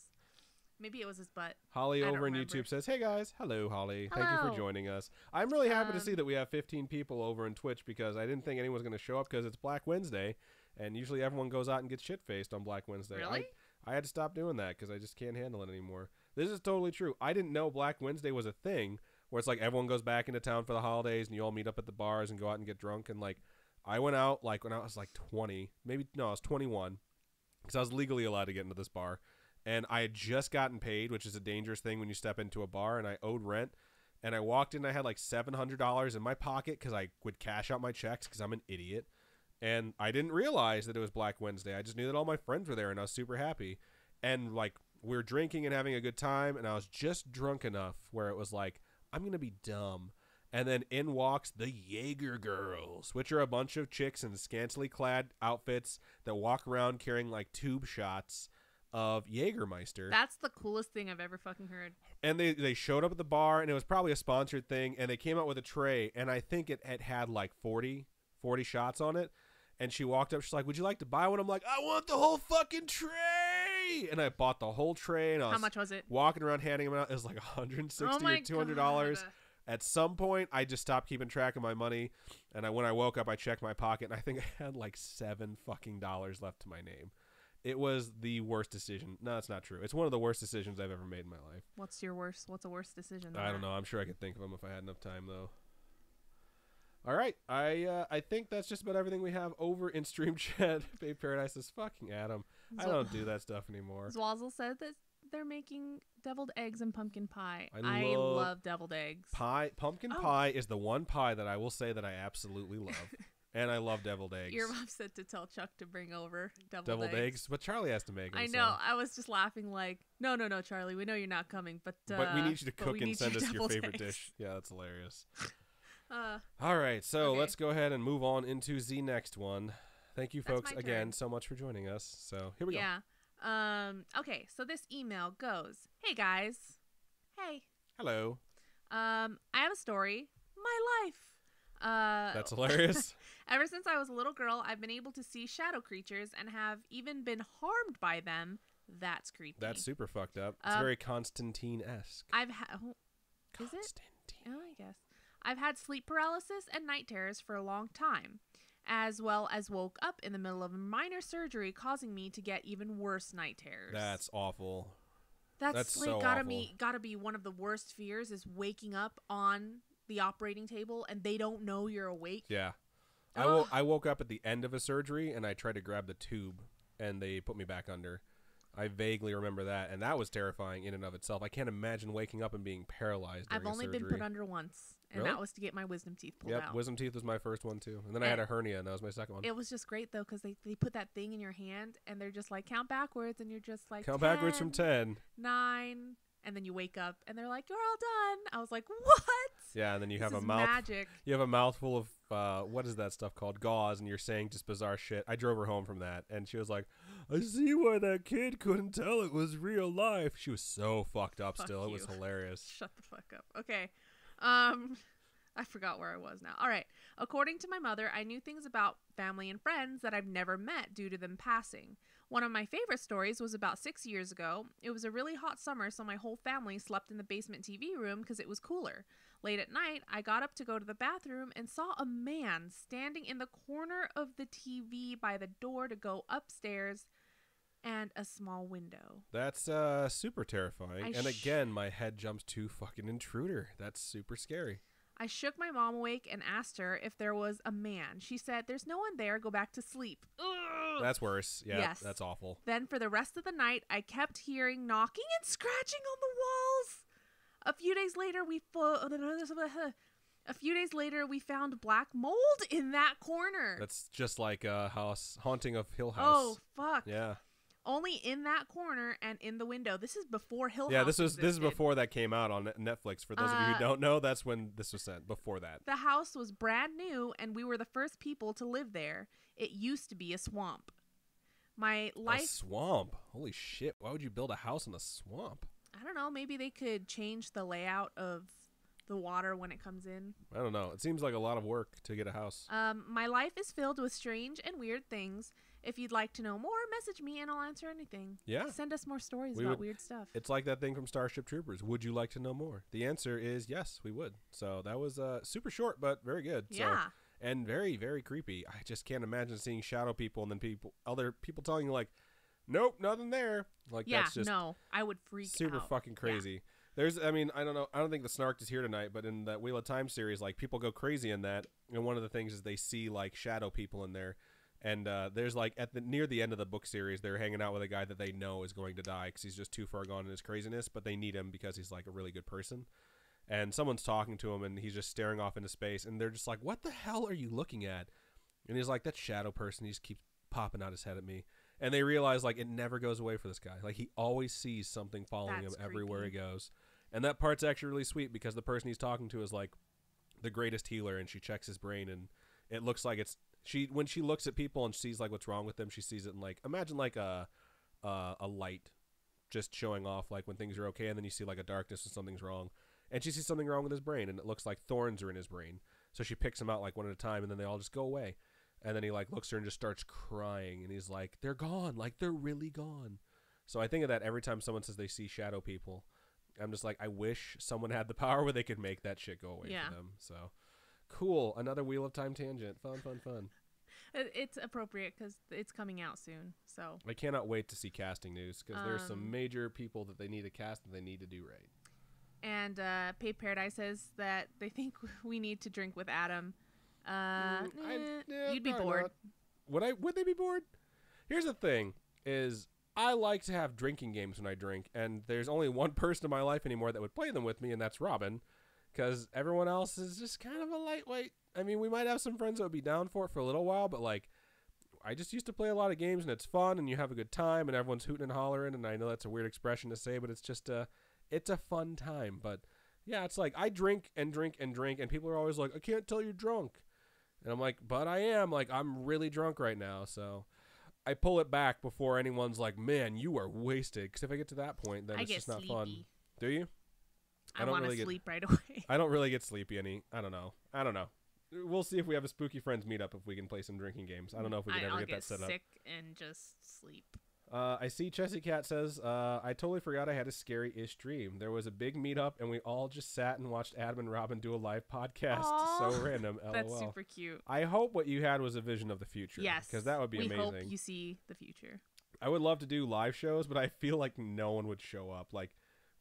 Maybe it was his butt. Holly over on YouTube says, "Hey guys, hello Holly. Hello. Thank you for joining us. I'm really happy to see that we have 15 people over in Twitch because I didn't think anyone was going to show up because it's Black Wednesday, and usually everyone goes out and gets shit faced on Black Wednesday. Really? I had to stop doing that because I just can't handle it anymore. This is totally true. I didn't know Black Wednesday was a thing where it's like everyone goes back into town for the holidays and you all meet up at the bars and go out and get drunk. And like I went out like when I was like 20, I was 21 because I was legally allowed to get into this bar. And I had just gotten paid, which is a dangerous thing when you step into a bar, and I owed rent. And I walked in, I had like $700 in my pocket because I would cash out my checks because I'm an idiot. And I didn't realize that it was Black Wednesday. I just knew that all my friends were there, and I was super happy. And like we were drinking and having a good time, and I was just drunk enough where it was like, I'm going to be dumb. And then in walks the Jaeger girls, which are a bunch of chicks in scantily clad outfits that walk around carrying like tube shots of Jägermeister. That's the coolest thing I've ever fucking heard. And they showed up at the bar, and it was probably a sponsored thing, and they came out with a tray, and I think it had like 40 shots on it. And she walked up, she's like, "Would you like to buy one?" I'm like, "I want the whole fucking tray!" And I bought the whole tray, and How much was it? Walking around handing them out. It was like $160 or $200. At some point, I just stopped keeping track of my money, and when I woke up, I checked my pocket, and I think I had like $7 fucking left to my name. It was the worst decision. No, it's not true. It's one of the worst decisions I've ever made in my life. What's a worst decision? I don't know. I'm sure I could think of them if I had enough time, though. All right. I think that's just about everything we have over in Stream Chat. Babe Paradise says, "Fucking Adam. I don't do that stuff anymore." Zwazzle said that they're making deviled eggs and pumpkin pie. I love deviled eggs. Pumpkin pie is the one pie that I will say that I absolutely love. And I love deviled eggs. Your mom said to tell Chuck to bring over deviled eggs. But Charlie has to make them. I know. So. I was just laughing like, no, Charlie. We know you're not coming. But we need you to cook and send us your favorite dish. Yeah, that's hilarious. All right. So let's go ahead and move on into the next one. Thank you, folks, again, so much for joining us. So here we go. Yeah. Okay. So this email goes, "Hey, guys. Hey. Hello. I have a story. My life. That's hilarious. Ever since I was a little girl, I've been able to see shadow creatures and have even been harmed by them. That's creepy. That's super fucked up. It's very Constantine-esque. Is it? Oh, I guess. I've had sleep paralysis and night terrors for a long time, as well as woke up in the middle of a minor surgery, causing me to get even worse night terrors. That's awful. That's like so gotta be one of the worst fears is waking up on the operating table and they don't know you're awake. Yeah. I woke up at the end of a surgery and I tried to grab the tube and they put me back under. I vaguely remember that, and that was terrifying in and of itself. I can't imagine waking up and being paralyzed during I've only been put under once, and that was to get my wisdom teeth pulled out. Yep, wisdom teeth was my first one too. And then I had a hernia, and that was my second one. It was just great, though, because they put that thing in your hand, and they're just like, count backwards, and you're just like, count backwards from 10. 9, and then you wake up, and they're like, you're all done. I was like, what? Yeah, and then you have a mouth. Magic. You have a mouthful of what is that stuff called? Gauze, and you're saying just bizarre shit. I drove her home from that, and she was like, "I see why that kid couldn't tell it was real life." She was so fucked up. Still, it was hilarious. Shut the fuck up. Okay, I forgot where I was now. All right. According to my mother, I knew things about family and friends that I've never met due to them passing. One of my favorite stories was about 6 years ago. It was a really hot summer, so my whole family slept in the basement TV room because it was cooler. Late at night, I got up to go to the bathroom and saw a man standing in the corner of the TV by the door to go upstairs and a small window. That's super terrifying. And again, my head jumps to fucking intruder. That's super scary. I shook my mom awake and asked her if there was a man. She said, "There's no one there. Go back to sleep." Ugh. That's worse. Yeah, yes. That's awful. Then for the rest of the night, I kept hearing knocking and scratching on the walls. A few days later, we found black mold in that corner. That's just like a haunting of Hill House. Oh, fuck. Yeah. Only in that corner and in the window. This is before Hill House. Yeah, this is before that came out on Netflix. For those of you who don't know, that's when this was sent. Before that, the house was brand new, and we were the first people to live there. It used to be a swamp. My A life, swamp. Holy shit. Why would you build a house in a swamp? I don't know, maybe they could change the layout of the water when it comes in. I don't know. It seems like a lot of work to get a house. My life is filled with strange and weird things. If you'd like to know more, message me and I'll answer anything. Yeah. Send us more stories about weird stuff. It's like that thing from Starship Troopers. Would you like to know more? The answer is yes, we would. So that was super short, but very good. Yeah. So, and very, very creepy. I just can't imagine seeing shadow people and then other people telling you like, nope, nothing there. Like, Yeah, that's just no, I would freak out. super fucking crazy. I don't know. I don't think the Snark is here tonight, but in that Wheel of Time series, like, people go crazy in that. And one of the things is they see like shadow people in there. And there's like near the end of the book series, they're hanging out with a guy that they know is going to die because he's just too far gone in his craziness, but they need him because he's like a really good person. And someone's talking to him, and he's just staring off into space, and they're just like, "What the hell are you looking at?" And he's like, "That shadow person." He just keeps popping out his head at me, and they realize like it never goes away for this guy. Like, he always sees something following him everywhere he goes, and that part's actually really sweet because the person he's talking to is like the greatest healer, and she checks his brain, and it looks like it's. When she looks at people and sees like what's wrong with them, she sees it in like, imagine like a light just showing off like when things are okay, and then you see like a darkness when something's wrong, and she sees something wrong with his brain, and it looks like thorns are in his brain. So she picks them out like one at a time, and then they all just go away, and then he like looks at her and just starts crying, and he's like, they're gone, like they're really gone. So I think of that every time someone says they see shadow people. I'm just like, I wish someone had the power where they could make that shit go away for them. So cool. Another Wheel of Time tangent. Fun. It's appropriate because it's coming out soon. So I cannot wait to see casting news because there's some major people that they need to cast and they need to do right. And Pay Paradise says that they think we need to drink with Adam. You'd be bored. Not. Would they be bored? Here's the thing: is I like to have drinking games when I drink, and there's only one person in my life anymore that would play them with me, and that's Robin. Because everyone else is just kind of a lightweight. I mean, we might have some friends that would be down for it for a little while, but like, I just used to play a lot of games, and it's fun, and you have a good time, and everyone's hooting and hollering, and I know that's a weird expression to say, but it's just it's a fun time. But yeah, it's like I drink and drink and drink, and people are always like, I can't tell you're drunk. And I'm like, but I am. Like, I'm really drunk right now, so I pull it back before anyone's like, man, you are wasted. Because if I get to that point, then it's just not fun. Do you? I want to sleep right away. I don't really get sleepy any. I don't know. We'll see if we have a spooky friends meetup if we can play some drinking games. I don't know if we can ever get that set up. I'll get sick and just sleep. I see Chessie Cat says, I totally forgot I had a scary-ish dream. There was a big meetup, and we all just sat and watched Adam and Robin do a live podcast. Aww, so random, LOL. That's super cute. I hope what you had was a vision of the future. Yes. Because that would be amazing. We hope you see the future. I would love to do live shows, but I feel like no one would show up. Like,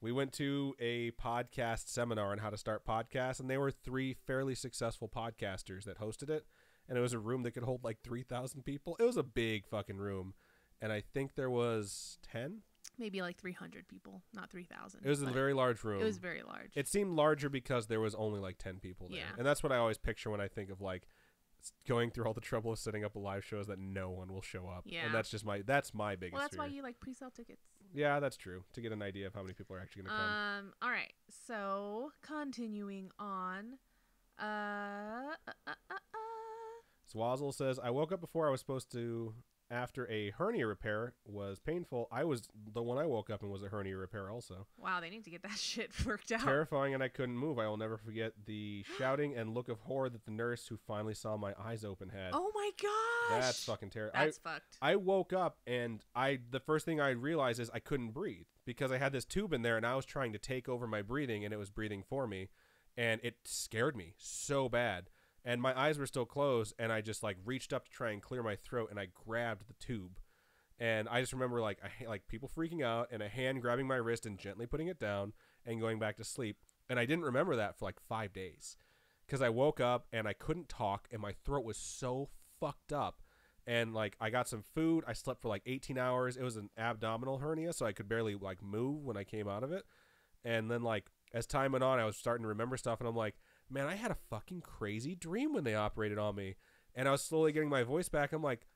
we went to a podcast seminar on how to start podcasts, and they were 3 fairly successful podcasters that hosted it, and it was a room that could hold like 3,000 people. It was a big fucking room, and I think there was 10? Maybe like 300 people, not 3,000. It was a very large room. It was very large. It seemed larger because there was only like 10 people there. Yeah. And that's what I always picture when I think of like going through all the trouble of setting up a live show is that no one will show up. Yeah. And that's just my biggest Well, that's fear. why you like pre-sale tickets. Yeah, that's true. To get an idea of how many people are actually going to come. All right. So, continuing on. Swazzle says, I woke up before I was supposed to after a hernia repair was painful. I was the one I woke up and was a hernia repair also. Wow, they need to get that shit worked out. Terrifying, and I couldn't move. I will never forget the shouting and look of horror that the nurse who finally saw my eyes open had. Oh my gosh. That's fucking terrifying. That's fucked. I woke up and the first thing I realized is I couldn't breathe because I had this tube in there and I was trying to take over my breathing and it was breathing for me, and it scared me so bad. And my eyes were still closed, and I just like reached up to try and clear my throat, and I grabbed the tube. And I just remember like people freaking out, and a hand grabbing my wrist and gently putting it down and going back to sleep. And I didn't remember that for like 5 days because I woke up and I couldn't talk, and my throat was so fucked up. And like I got some food. I slept for like 18 hours. It was an abdominal hernia, so I could barely like move when I came out of it. And then like as time went on, I was starting to remember stuff, and I'm like, man, I had a fucking crazy dream when they operated on me. And I was slowly getting my voice back. I'm like,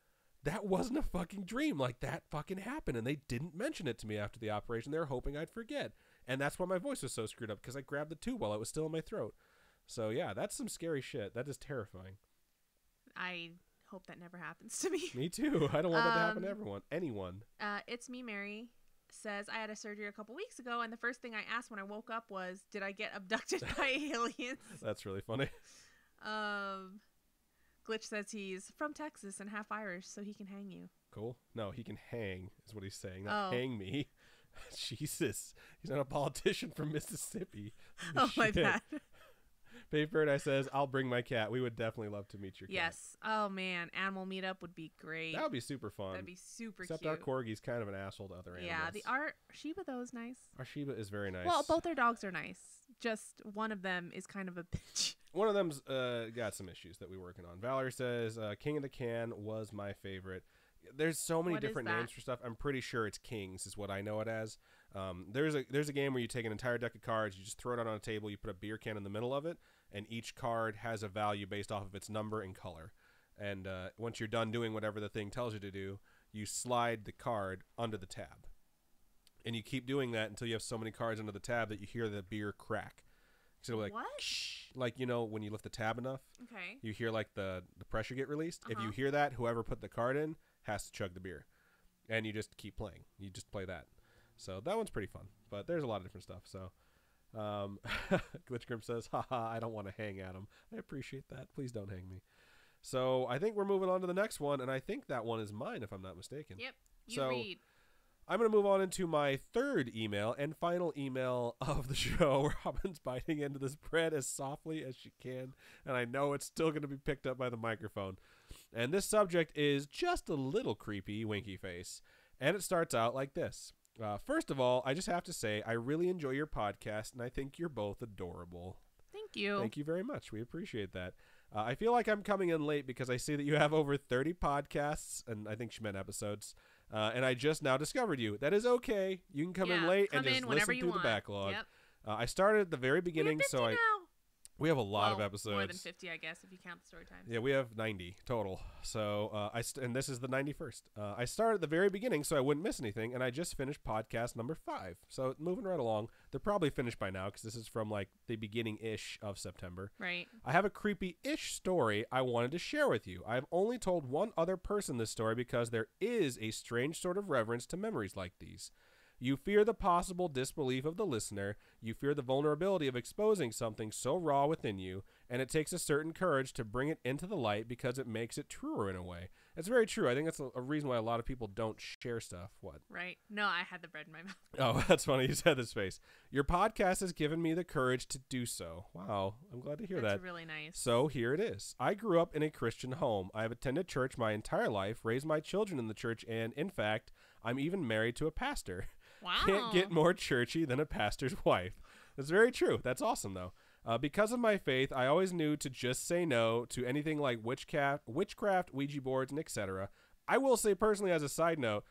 that wasn't a fucking dream. Like, that fucking happened. And they didn't mention it to me after the operation. They were hoping I'd forget. And that's why my voice was so screwed up, because I grabbed the tube while it was still in my throat. So, yeah, that's some scary shit. That is terrifying. I hope that never happens to me. Me too. I don't want that to happen to anyone. It's me, Mary. Says, I had a surgery a couple weeks ago, and the first thing I asked when I woke up was, did I get abducted by aliens? That's really funny. Glitch says he's from Texas and half Irish, so he can hang you. Cool. No, he can hang, is what he's saying. Not hang me. Jesus. He's not a politician from Mississippi. Oh, my bad. Babe Paradise says, I'll bring my cat. We would definitely love to meet your cat. Yes. Oh, man. Animal meetup would be great. That would be super fun. That'd be super Except cute. our Corgi's kind of an asshole to other animals. Yeah, Shiba, though, is nice. Our Shiba is very nice. Well, both our dogs are nice. Just one of them is kind of a bitch. One of them's got some issues that we're working on. Valerie says, King of the Can was my favorite. There's so many different names for stuff. I'm pretty sure it's Kings is what I know it as. There's a game where you take an entire deck of cards, you just throw it out on a table, you put a beer can in the middle of it, and each card has a value based off of its number and color. And once you're done doing whatever the thing tells you to do, you slide the card under the tab. And you keep doing that until you have so many cards under the tab that you hear the beer crack. So like, what? Like, you know, when you lift the tab enough, okay, you hear like the pressure get released. If you hear that, whoever put the card in has to chug the beer. And you just keep playing. You just play that. So that one's pretty fun. But there's a lot of different stuff. So Glitch Grim says, haha, I don't want to hang Adam. I appreciate that. Please don't hang me. So I think we're moving on to the next one. And I think that one is mine, if I'm not mistaken. Yep. You read. I'm going to move on into my third email and final email of the show. Robin's biting into this bread as softly as she can, and I know it's still going to be picked up by the microphone. And this subject is just a little creepy, winky face. And it starts out like this. First of all, I just have to say I really enjoy your podcast, and I think you're both adorable. Thank you. Thank you very much. We appreciate that. I feel like I'm coming in late because I see that you have over 30 podcasts, and I think she meant episodes. And I just now discovered you. That is okay. You can come in late and just listen through the backlog. Yep. I started at the very beginning, so we have a lot of episodes. More than 50, I guess, if you count the story times. Yeah, we have 90 total. So and this is the 91st. I started at the very beginning, so I wouldn't miss anything, and I just finished podcast number 5. So moving right along. They're probably finished by now because this is from like the beginning-ish of September. Right. I have a creepy-ish story I wanted to share with you. I've only told one other person this story because there is a strange sort of reverence to memories like these. You fear the possible disbelief of the listener. You fear the vulnerability of exposing something so raw within you, and it takes a certain courage to bring it into the light because it makes it truer in a way. It's very true. I think that's a reason why a lot of people don't share stuff. What? Right. No, I had the bread in my mouth. Oh, that's funny. You said this face. Your podcast has given me the courage to do so. Wow. I'm glad to hear that. That's really nice. So here it is. I grew up in a Christian home. I have attended church my entire life, raised my children in the church, and in fact, I'm even married to a pastor. Wow. Can't get more churchy than a pastor's wife. That's very true. That's awesome, though. Because of my faith, I always knew to just say no to anything like witchcraft, Ouija boards, and etc. I will say personally, as a side note,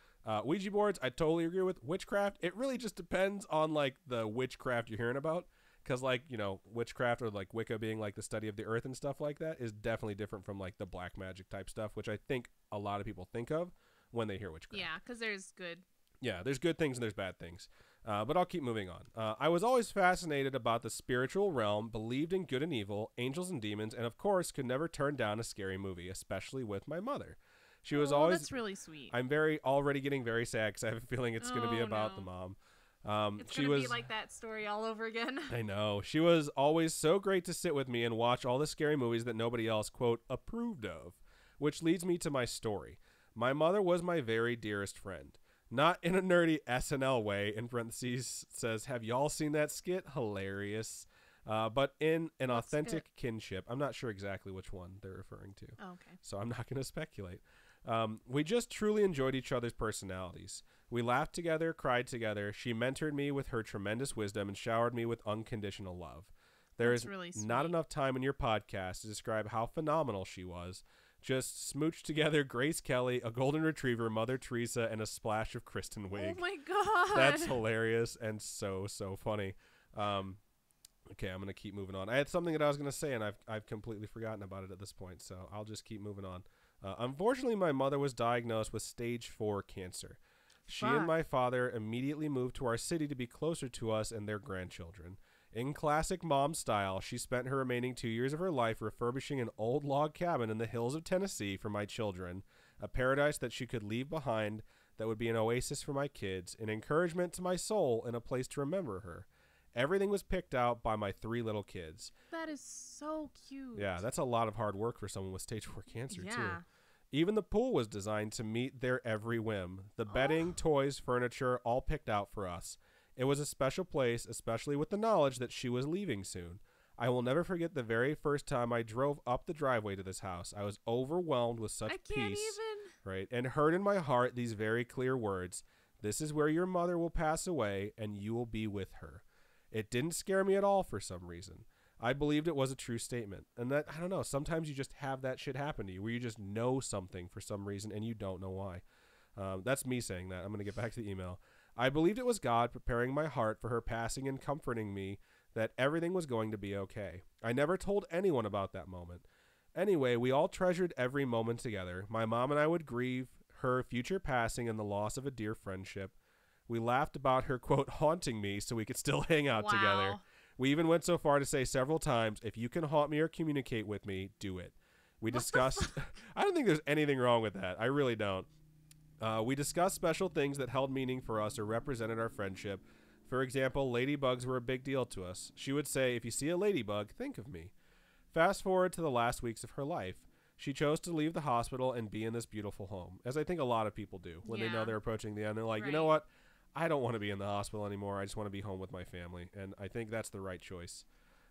Ouija boards, I totally agree with. Witchcraft, it really just depends on like the witchcraft you're hearing about. Because like, you know, witchcraft or like Wicca being like the study of the earth and stuff like that is definitely different from like the black magic type stuff, which I think a lot of people think of when they hear witchcraft. Yeah, because there's good. Yeah, there's good things and there's bad things. But I'll keep moving on. I was always fascinated about the spiritual realm, believed in good and evil, angels and demons, and of course could never turn down a scary movie, especially with my mother. She was always... That's really sweet. I'm already getting very sad because I have a feeling it's going to be about the mom. It's going to be like that story all over again. I know. She was always so great to sit with me and watch all the scary movies that nobody else, quote, approved of. Which leads me to my story. My mother was my very dearest friend. Not in a nerdy SNL way, in parentheses, says, have y'all seen that skit? Hilarious. But in an authentic kinship. I'm not sure exactly which one they're referring to. Oh, okay. So I'm not going to speculate. We just truly enjoyed each other's personalities. We laughed together, cried together. She mentored me with her tremendous wisdom and showered me with unconditional love. There is really not enough time in your podcast to describe how phenomenal she was. Just smooched together Grace Kelly, a golden retriever, Mother Teresa, and a splash of Kristen Wiig. Oh my god. That's hilarious and so funny. Okay, I'm going to keep moving on. I had something that I was going to say, and I've completely forgotten about it at this point, so I'll just keep moving on. Unfortunately, my mother was diagnosed with stage 4 cancer. She and my father immediately moved to our city to be closer to us and their grandchildren. In classic mom style, she spent her remaining 2 years of her life refurbishing an old log cabin in the hills of Tennessee for my children, a paradise that she could leave behind that would be an oasis for my kids, an encouragement to my soul, and a place to remember her. Everything was picked out by my 3 little kids. That is so cute. Yeah, that's a lot of hard work for someone with stage 4 cancer, yeah. too. Even the pool was designed to meet their every whim. The bedding, toys, furniture, all picked out for us. It was a special place, especially with the knowledge that she was leaving soon. I will never forget the very first time I drove up the driveway to this house. I was overwhelmed with such peace. Right, and heard in my heart these very clear words: "This is where your mother will pass away, and you will be with her." It didn't scare me at all for some reason. I believed it was a true statement. And that, I don't know, sometimes you just have that shit happen to you, where you just know something for some reason, and you don't know why. That's me saying that. I'm going to get back to the email. I believed it was God preparing my heart for her passing and comforting me that everything was going to be okay. I never told anyone about that moment. Anyway, we all treasured every moment together. My mom and I would grieve her future passing and the loss of a dear friendship. We laughed about her, quote, haunting me so we could still hang out together. We even went so far to say several times, if you can haunt me or communicate with me, do it. We discussed... I don't think there's anything wrong with that. I really don't. We discussed special things that held meaning for us or represented our friendship. For example, ladybugs were a big deal to us. She would say, if you see a ladybug, think of me. Fast forward to the last weeks of her life. She chose to leave the hospital and be in this beautiful home, as I think a lot of people do when they know they're approaching the end. They're like, you know what? I don't want to be in the hospital anymore. I just want to be home with my family. And I think that's the right choice.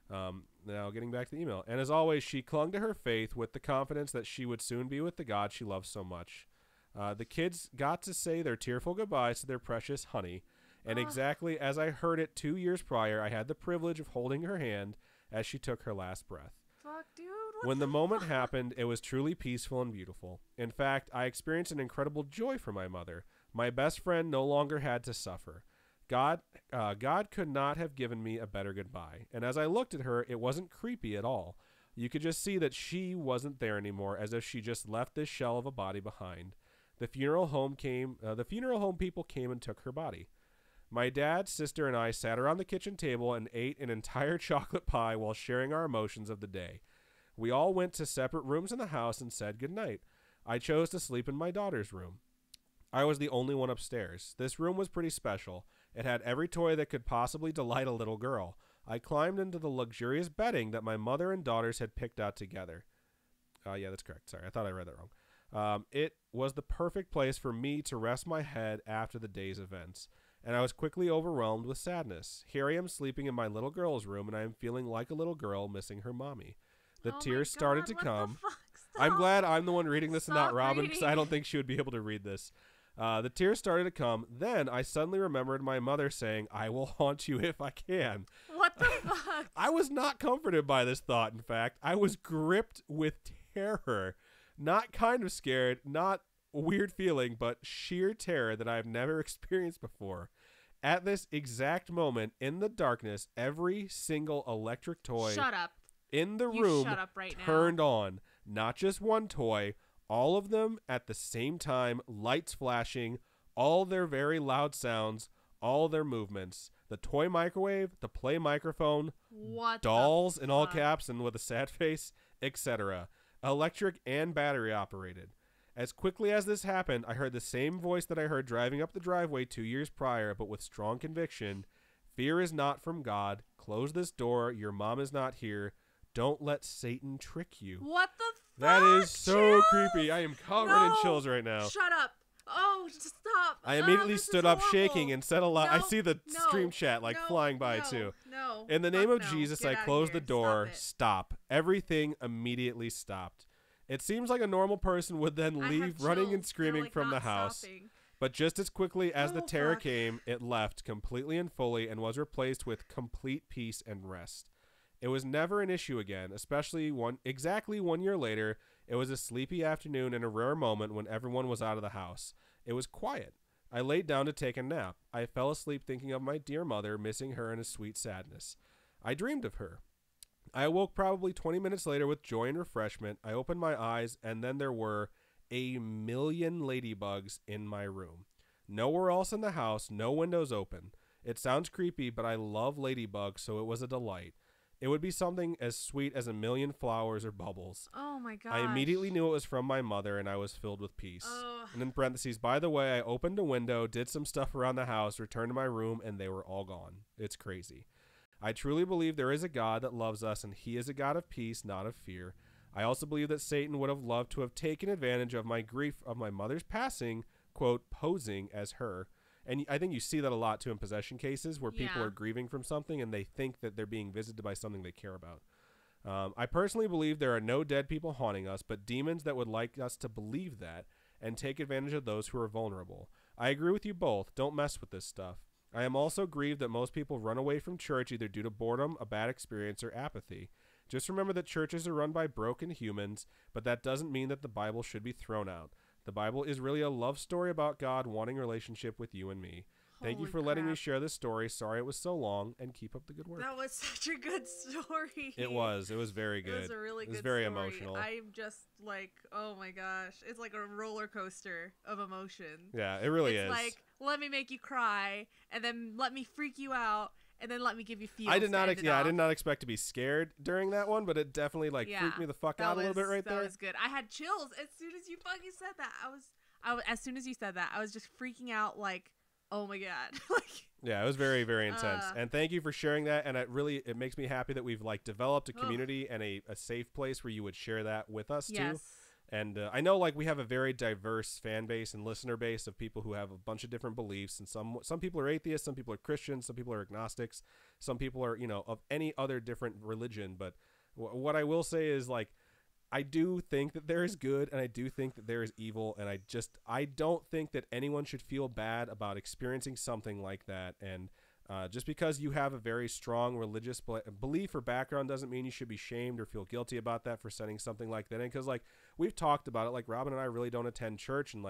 Now, getting back to the email. And as always, she clung to her faith with the confidence that she would soon be with the God she loves so much. The kids got to say their tearful goodbyes to their precious honey. And exactly as I heard it 2 years prior, I had the privilege of holding her hand as she took her last breath. Fuck, dude. When the moment happened, it was truly peaceful and beautiful. In fact, I experienced an incredible joy for my mother. My best friend no longer had to suffer. God could not have given me a better goodbye. And as I looked at her, it wasn't creepy at all. You could just see that she wasn't there anymore, as if she just left this shell of a body behind. The funeral home people came and took her body. My dad, sister, and I sat around the kitchen table and ate an entire chocolate pie while sharing our emotions of the day. We all went to separate rooms in the house and said goodnight. I chose to sleep in my daughter's room. I was the only one upstairs. This room was pretty special. It had every toy that could possibly delight a little girl. I climbed into the luxurious bedding that my mother and daughters had picked out together. Yeah, that's correct. Sorry, I thought I read that wrong. It was the perfect place for me to rest my head after the day's events. And I was quickly overwhelmed with sadness. Here I am sleeping in my little girl's room, and I am feeling like a little girl missing her mommy. The tears started to come. I'm glad I'm the one reading this and not Robin, because I don't think she would be able to read this. The tears started to come. Then I suddenly remembered my mother saying, "I will haunt you if I can." What the fuck? I was not comforted by this thought, in fact. I was gripped with terror. Not kind of scared, not a weird feeling, but sheer terror that I have never experienced before. At this exact moment, in the darkness, every single electric toy in the room turned on. Not just one toy, all of them at the same time, lights flashing, all their very loud sounds, all their movements. The toy microwave, the play microphone, dolls in all caps and with a sad face, etc. Electric and battery operated. As quickly as this happened, I heard the same voice that I heard driving up the driveway 2 years prior, but with strong conviction. Fear is not from God. Close this door. Your mom is not here. Don't let Satan trick you. What the fuck? That is so creepy. I am covered in chills right now. Shut up. Oh, just stop. I immediately stood up shaking and said a lot. I see the stream chat flying by too. No. In the name of Jesus, I closed the door. Stop. Everything immediately stopped. It seems like a normal person would then leave running and screaming from the house. But just as quickly as the terror came, it left completely and fully and was replaced with complete peace and rest. It was never an issue again, especially exactly 1 year later. It was a sleepy afternoon and a rare moment when everyone was out of the house. It was quiet. I laid down to take a nap. I fell asleep thinking of my dear mother, missing her in a sweet sadness. I dreamed of her. I awoke probably 20 minutes later with joy and refreshment. I opened my eyes, and then there were 1,000,000 ladybugs in my room. Nowhere else in the house, no windows open. It sounds creepy, but I love ladybugs, so it was a delight. It would be something as sweet as a million flowers or bubbles. Oh my gosh. I immediately knew it was from my mother, and I was filled with peace. Oh. And in parentheses, by the way, I opened a window, did some stuff around the house, returned to my room, and they were all gone. It's crazy. I truly believe there is a God that loves us, and he is a God of peace, not of fear. I also believe that Satan would have loved to have taken advantage of my grief of my mother's passing, quote, posing as her. And I think you see that a lot, too, in possession cases where people are grieving from something and they think that they're being visited by something they care about. I personally believe there are no dead people haunting us, but demons that would like us to believe that and take advantage of those who are vulnerable. I agree with you both. Don't mess with this stuff. I am also grieved that most people run away from church either due to boredom, a bad experience, or apathy. Just remember that churches are run by broken humans, but that doesn't mean that the Bible should be thrown out. The Bible is really a love story about God wanting a relationship with you and me. Thank you for letting me share this story. Sorry it was so long, and keep up the good work. That was such a good story. It was. It was very good. It was a really good story. It was very emotional. I'm just like, oh my gosh. It's like a roller coaster of emotion. Yeah, it really is. It's like, let me make you cry, and then let me freak you out, and then let me give you feels. I did not expect to be scared during that one, but it definitely freaked me the fuck out a little bit right there. That was good. I had chills as soon as you fucking said that. As soon as you said that, I was just freaking out like, oh my God. Yeah, it was very, very intense. And thank you for sharing that. And it makes me happy that we've developed a community and a safe place where you would share that with us too. And I know we have a very diverse fan base and listener base of people who have a bunch of different beliefs. And some people are atheists, some people are Christians, some people are agnostics, some people are, of any other different religion. But what I will say is I do think that there is good and I do think that there is evil. And I don't think that anyone should feel bad about experiencing something like that. And just because you have a very strong religious belief or background doesn't mean you should be shamed or feel guilty about that for sending something like that in. Because we've talked about it, Robin and I really don't attend church, and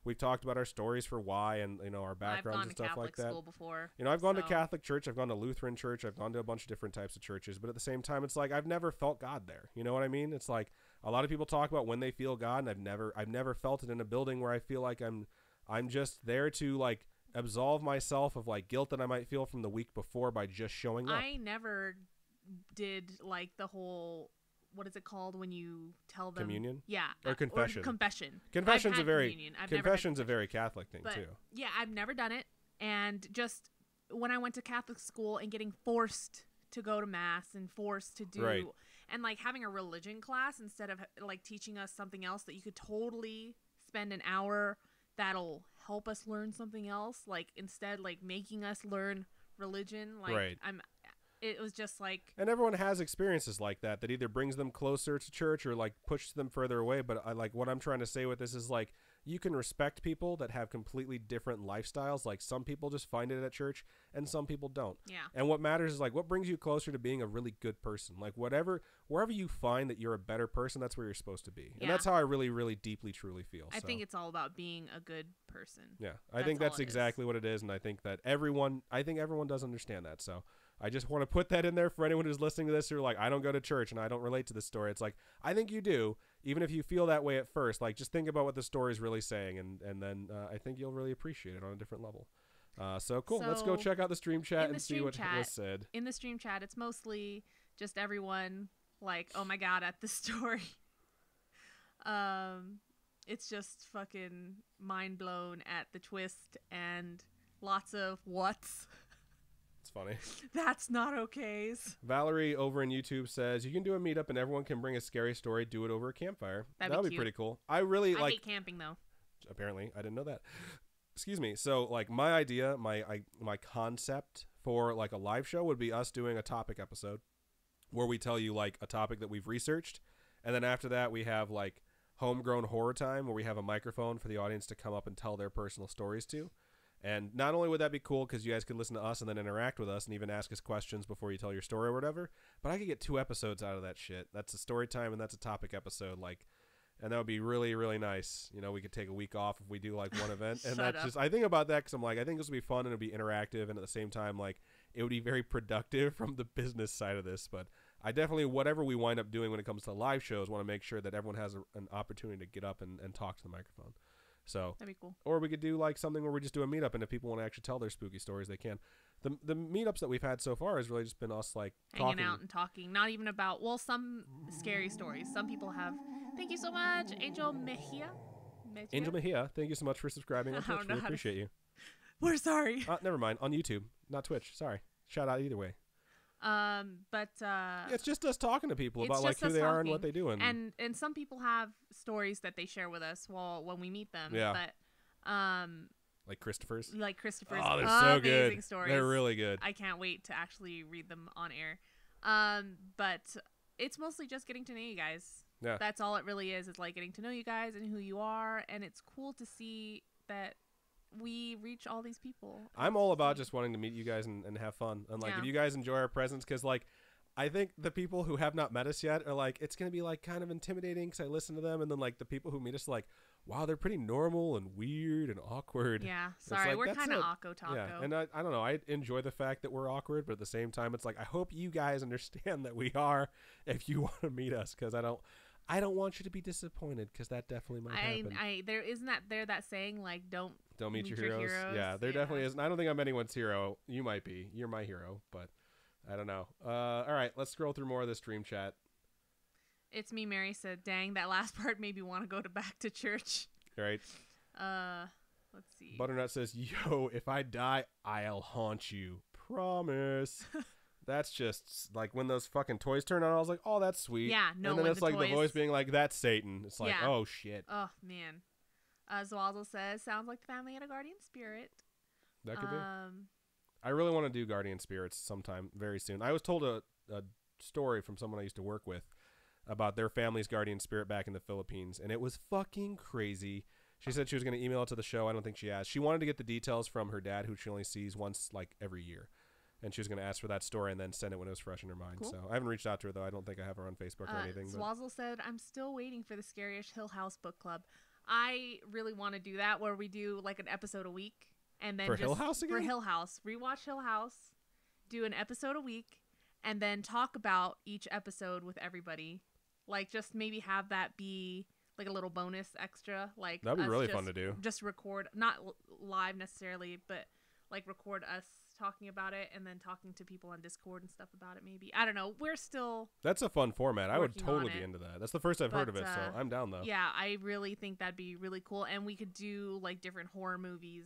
we've talked about our stories for why and our backgrounds and stuff like that. I've gone to Catholic school before. I've gone to Catholic church, I've gone to Lutheran church, I've gone to a bunch of different types of churches, but at the same time it's I've never felt God there. You know what I mean? It's a lot of people talk about when they feel God, and I've never felt it in a building where I feel like I'm just there to absolve myself of guilt that I might feel from the week before by just showing up. I never did the whole, what is it called when you tell them communion? Yeah. Or confession. Confession. Confession's a very Catholic thing too. Yeah, I've never done it. And just when I went to Catholic school and getting forced to go to mass and forced to do and having a religion class instead of teaching us something else that you could totally spend an hour that'll help us learn something else, instead making us learn religion, it was just and everyone has experiences like that either brings them closer to church or pushes them further away. But I what I'm trying to say with this is you can respect people that have completely different lifestyles. Some people just find it at church and some people don't. Yeah. And what matters is what brings you closer to being a really good person. Wherever you find that you're a better person, that's where you're supposed to be. And that's how I really, really deeply, truly feel. I think it's all about being a good person. Yeah. I think that's exactly what it is. And I think that everyone does understand that. So I just want to put that in there for anyone who's listening to this who I don't go to church and I don't relate to this story. It's I think you do, even if you feel that way at first. Just think about what the story is really saying, and then I think you'll really appreciate it on a different level. So cool. Let's go check out the stream chat and see what was said. In the stream chat, it's mostly just everyone oh my God at the story. It's just fucking mind blown at the twist and lots of whats. It's funny. That's not okays. Valerie over in YouTube says, you can do a meetup and everyone can bring a scary story, do it over a campfire. That'd be pretty cool. I hate camping though. Apparently, I didn't know that. Excuse me. So my idea, my concept for a live show would be us doing a topic episode where we tell you a topic that we've researched. And then after that, we have homegrown horror time where we have a microphone for the audience to come up and tell their personal stories to. And not only would that be cool because you guys could listen to us and then interact with us and even ask us questions before you tell your story or whatever, but I could get 2 episodes out of that shit. That's a story time and that's a topic episode. And that would be really, really nice. We could take a week off if we do one event. And that's just, I think about that because I'm I think this would be fun and it'd be interactive. And at the same time, it would be very productive from the business side of this. But I definitely, whatever we wind up doing when it comes to live shows, want to make sure that everyone has an opportunity to get up and talk to the microphone. So that'd be cool. Or we could do something where we just do a meetup, and if people want to actually tell their spooky stories, they can. the meetups that we've had so far has really just been us like hanging talking. out and talking. Not even about some scary stories. Some people have. Thank you so much, Angel Mejia. Angel Mejia, thank you so much for subscribing on I don't Twitch. know We how to appreciate you. We're sorry. Never mind. On YouTube, not Twitch. Sorry. Shout out either way. But It's just us talking to people it's about like just who us they are and talking. what they do. And some people have stories that they share with us when we meet them. Yeah. But like Christopher's. Oh, they're so amazing good. stories. They're really good. I can't wait to actually read them on air. But it's mostly just getting to know you guys. Yeah. That's all it really is. It's like getting to know you guys and who you are, and it's cool to see that we reach all these people. I'm all about just wanting to meet you guys and have fun. And like if you guys enjoy our presence, because like I think the people who have not met us yet are like, it's going to be like kind of intimidating because I listen to them. And then like the people who meet us are like, wow, they're pretty normal and weird and awkward. Yeah. Sorry. Like, we're kind of awko taco. Yeah. And I don't know. I enjoy the fact that we're awkward, but at the same time, it's like, I hope you guys understand that we are if you want to meet us. Cause I don't want you to be disappointed because that definitely might happen. There isn't that saying like don't meet your heroes. Yeah, there definitely isn't. I don't think I'm anyone's hero. You might be. You're my hero, but I don't know. All right, let's scroll through more of this stream chat. It's me. Mary said, "Dang, that last part made me want to go back to church." Right. Let's see. Butternut says, "Yo, if I die, I'll haunt you. Promise." That's just like when those fucking toys turn on. I was like, "Oh, that's sweet." Yeah, no. And then it's like the voice being like, "That's Satan." It's like, "Oh shit." Oh man. Zwazzle says, "Sounds like the family had a guardian spirit." That could be. I really want to do guardian spirits sometime very soon. I was told a story from someone I used to work with about their family's guardian spirit back in the Philippines, and it was fucking crazy. She said she was going to email it to the show. I don't think she has. She wanted to get the details from her dad, who she only sees once like every year. And she was going to ask for that story and then send it when it was fresh in her mind. Cool. So I haven't reached out to her, though. I don't think I have her on Facebook or anything. Swazzle said, "I'm still waiting for the Scary-ish Hill House book club." I really want to do that, where we do like an episode a week. And then for Hill House again? For Hill House. Rewatch Hill House. Do an episode a week. And then talk about each episode with everybody. Like, just maybe have that be like a little bonus extra. Like, that'd be really fun to do. Just record, not live necessarily, but like record us talking about it and then talking to people on Discord and stuff about it maybe. I don't know. We're still... That's a fun format. I would totally be into that. That's the first I've heard of it, so I'm down though. Yeah, I really think that'd be really cool. And we could do like different horror movies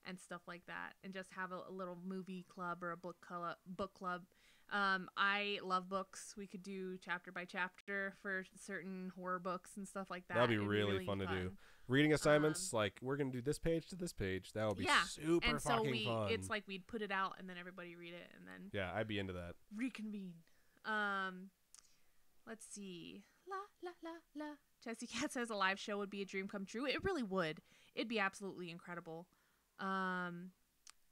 and stuff like that, and just have a little movie club or a book club. I love books. We could do chapter by chapter for certain horror books and stuff like that. That'd be really fun to do. Reading assignments, like we're gonna do this page to this page. That would be super fucking fun. It's like we'd put it out and then everybody read it and then I'd be into that. Reconvene. Let's see. La la la la. Jessie Cat says a live show would be a dream come true. It really would. It'd be absolutely incredible.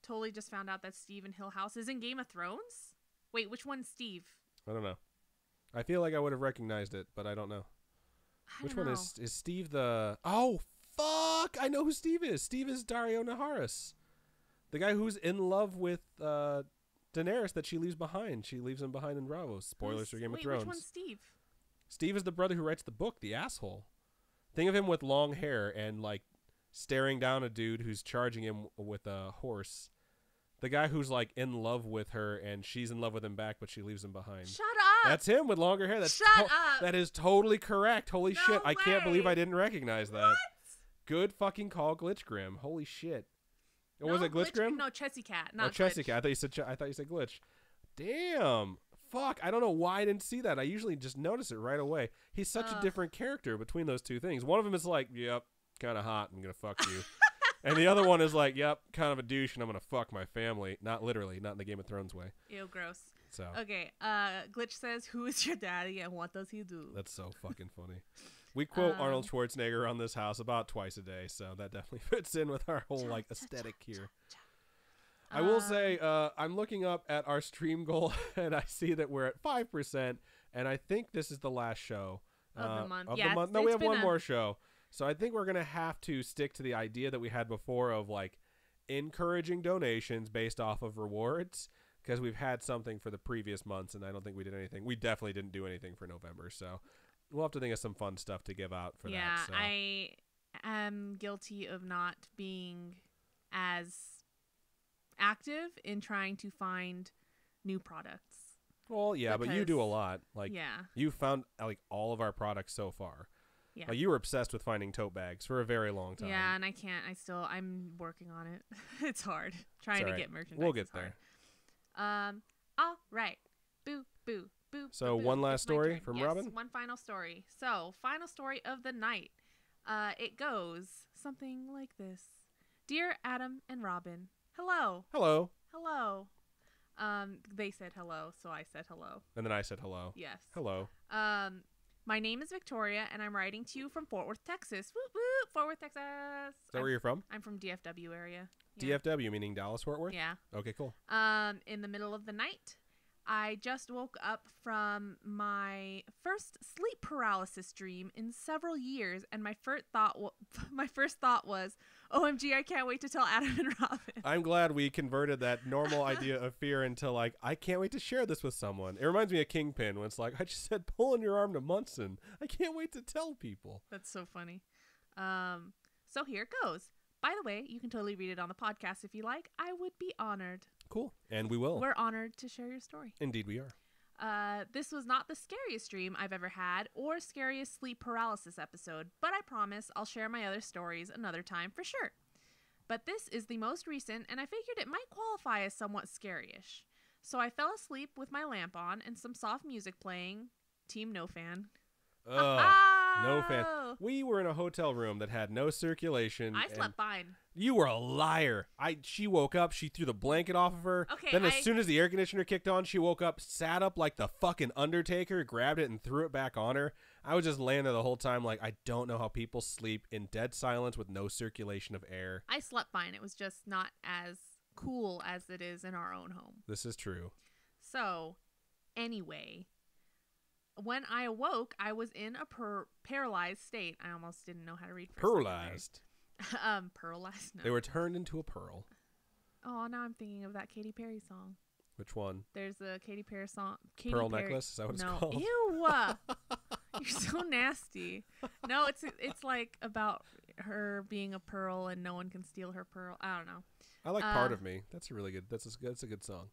Totally just found out that Steve in Hill House is in Game of Thrones. Wait, which one's Steve? I don't know. I feel like I would have recognized it, but I don't know. Which one is Steve the... Oh, fuck! I know who Steve is. Steve is Dario Naharis. The guy who's in love with Daenerys that she leaves behind. She leaves him behind in Bravo. Spoilers for Game of Thrones. Which one's Steve? Steve is the brother who writes the book, The Asshole. Think of him with long hair and, like, staring down a dude who's charging him with a horse. The guy who's like in love with her and she's in love with him back, but she leaves him behind. Shut up! That's him with longer hair. Shut up! That is totally correct. Holy shit. I can't believe I didn't recognize that. What? Good fucking call, Glitch Grim. Holy shit. Or was it Glitch Grim? No, Chessy Cat. Not Chessy Cat. I thought you said Glitch. Damn. Fuck. I don't know why I didn't see that. I usually just notice it right away. He's such a different character between those two things. One of them is like, yep, kind of hot. I'm going to fuck you. And the other one is like, yep, kind of a douche, and I'm going to fuck my family. Not literally, not in the Game of Thrones way. Ew, gross. So. Okay, Glitch says, "Who is your daddy and what does he do?" That's so fucking funny. We quote Arnold Schwarzenegger on this house about twice a day, so that definitely fits in with our whole like aesthetic here. I will say, I'm looking up at our stream goal, and I see that we're at 5%, and I think this is the last show of the month. No, we have one more show. So I think we're going to have to stick to the idea that we had before of like encouraging donations based off of rewards, because we've had something for the previous months and I don't think we did anything. We definitely didn't do anything for November. So we'll have to think of some fun stuff to give out for that. Yeah, so. I am guilty of not being as active in trying to find new products. Well, yeah, but you do a lot. Like, yeah. you found like all of our products so far. Yeah. Like, you were obsessed with finding tote bags for a very long time. Yeah, and I can't. I'm working on it. It's hard trying to get merchandise. We'll get there. All right. Boo, boo, boo. So boo, one boo. last story from Robin? One final story. So, final story of the night. It goes something like this. Dear Adam and Robin, hello. Hello. Hello. They said hello, so I said hello. And then I said hello. Yes. Hello. My name is Victoria, and I'm writing to you from Fort Worth, Texas. Woo woo, Fort Worth, Texas. Is that where you're from? I'm from DFW area. Yeah. DFW, meaning Dallas, Fort Worth? Yeah. Okay, cool. In the middle of the night, I just woke up from my first sleep paralysis dream in several years, and my first thought was, OMG, I can't wait to tell Adam and Robin. I'm glad we converted that normal idea of fear into like, I can't wait to share this with someone. It reminds me of Kingpin when it's like, I just said pulling your arm to Munson. I can't wait to tell people. That's so funny. So here it goes. By the way, you can totally read it on the podcast if you like. I would be honored. Cool. And we will. We're honored to share your story. Indeed we are. This was not the scariest dream I've ever had or scariest sleep paralysis episode, but I promise I'll share my other stories another time for sure. But this is the most recent, and I figured it might qualify as somewhat scary-ish. So I fell asleep with my lamp on and some soft music playing. Team No Fan. No fan. We were in a hotel room that had no circulation. I slept fine. You were a liar. She woke up. She threw the blanket off of her. Okay, then as soon as the air conditioner kicked on, she woke up, sat up like the fucking Undertaker, grabbed it and threw it back on her. I was just laying there the whole time like, I don't know how people sleep in dead silence with no circulation of air. I slept fine. It was just not as cool as it is in our own home. This is true. So, anyway, when I awoke, I was in a paralyzed state. I almost didn't know how to read. Paralyzed. Paralyzed. No. They were turned into a pearl. Oh, now I'm thinking of that Katy Perry song. Which one? There's a Katy Perry song. Pearl Necklace? Is that what it's called? Ew. You're so nasty. No, it's like about her being a pearl and no one can steal her pearl. I don't know. I like Part of Me. That's a really good. That's a good song.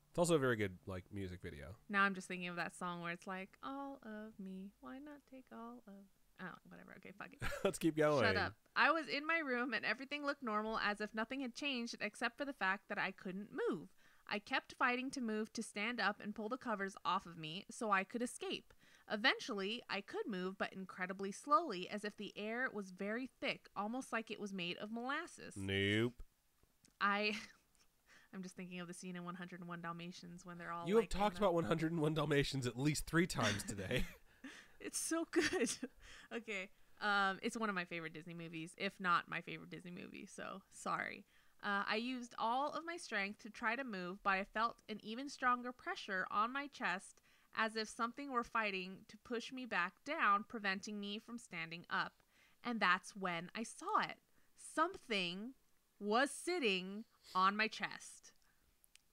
It's also a very good like music video. Now I'm just thinking of that song where it's like, all of me, why not take all of... Oh, whatever. Okay, fuck it. Let's keep going. Shut up. I was in my room and everything looked normal as if nothing had changed except for the fact that I couldn't move. I kept fighting to move to stand up and pull the covers off of me so I could escape. Eventually, I could move, but incredibly slowly, as if the air was very thick, almost like it was made of molasses. Nope. I'm just thinking of the scene in 101 Dalmatians when they're all You have talked about 101 Dalmatians at least 3 times today. It's so good. Okay. It's one of my favorite Disney movies, if not my favorite Disney movie, so sorry. I used all of my strength to try to move, but I felt an even stronger pressure on my chest as if something were fighting to push me back down, preventing me from standing up. And that's when I saw it. Something was sitting on my chest.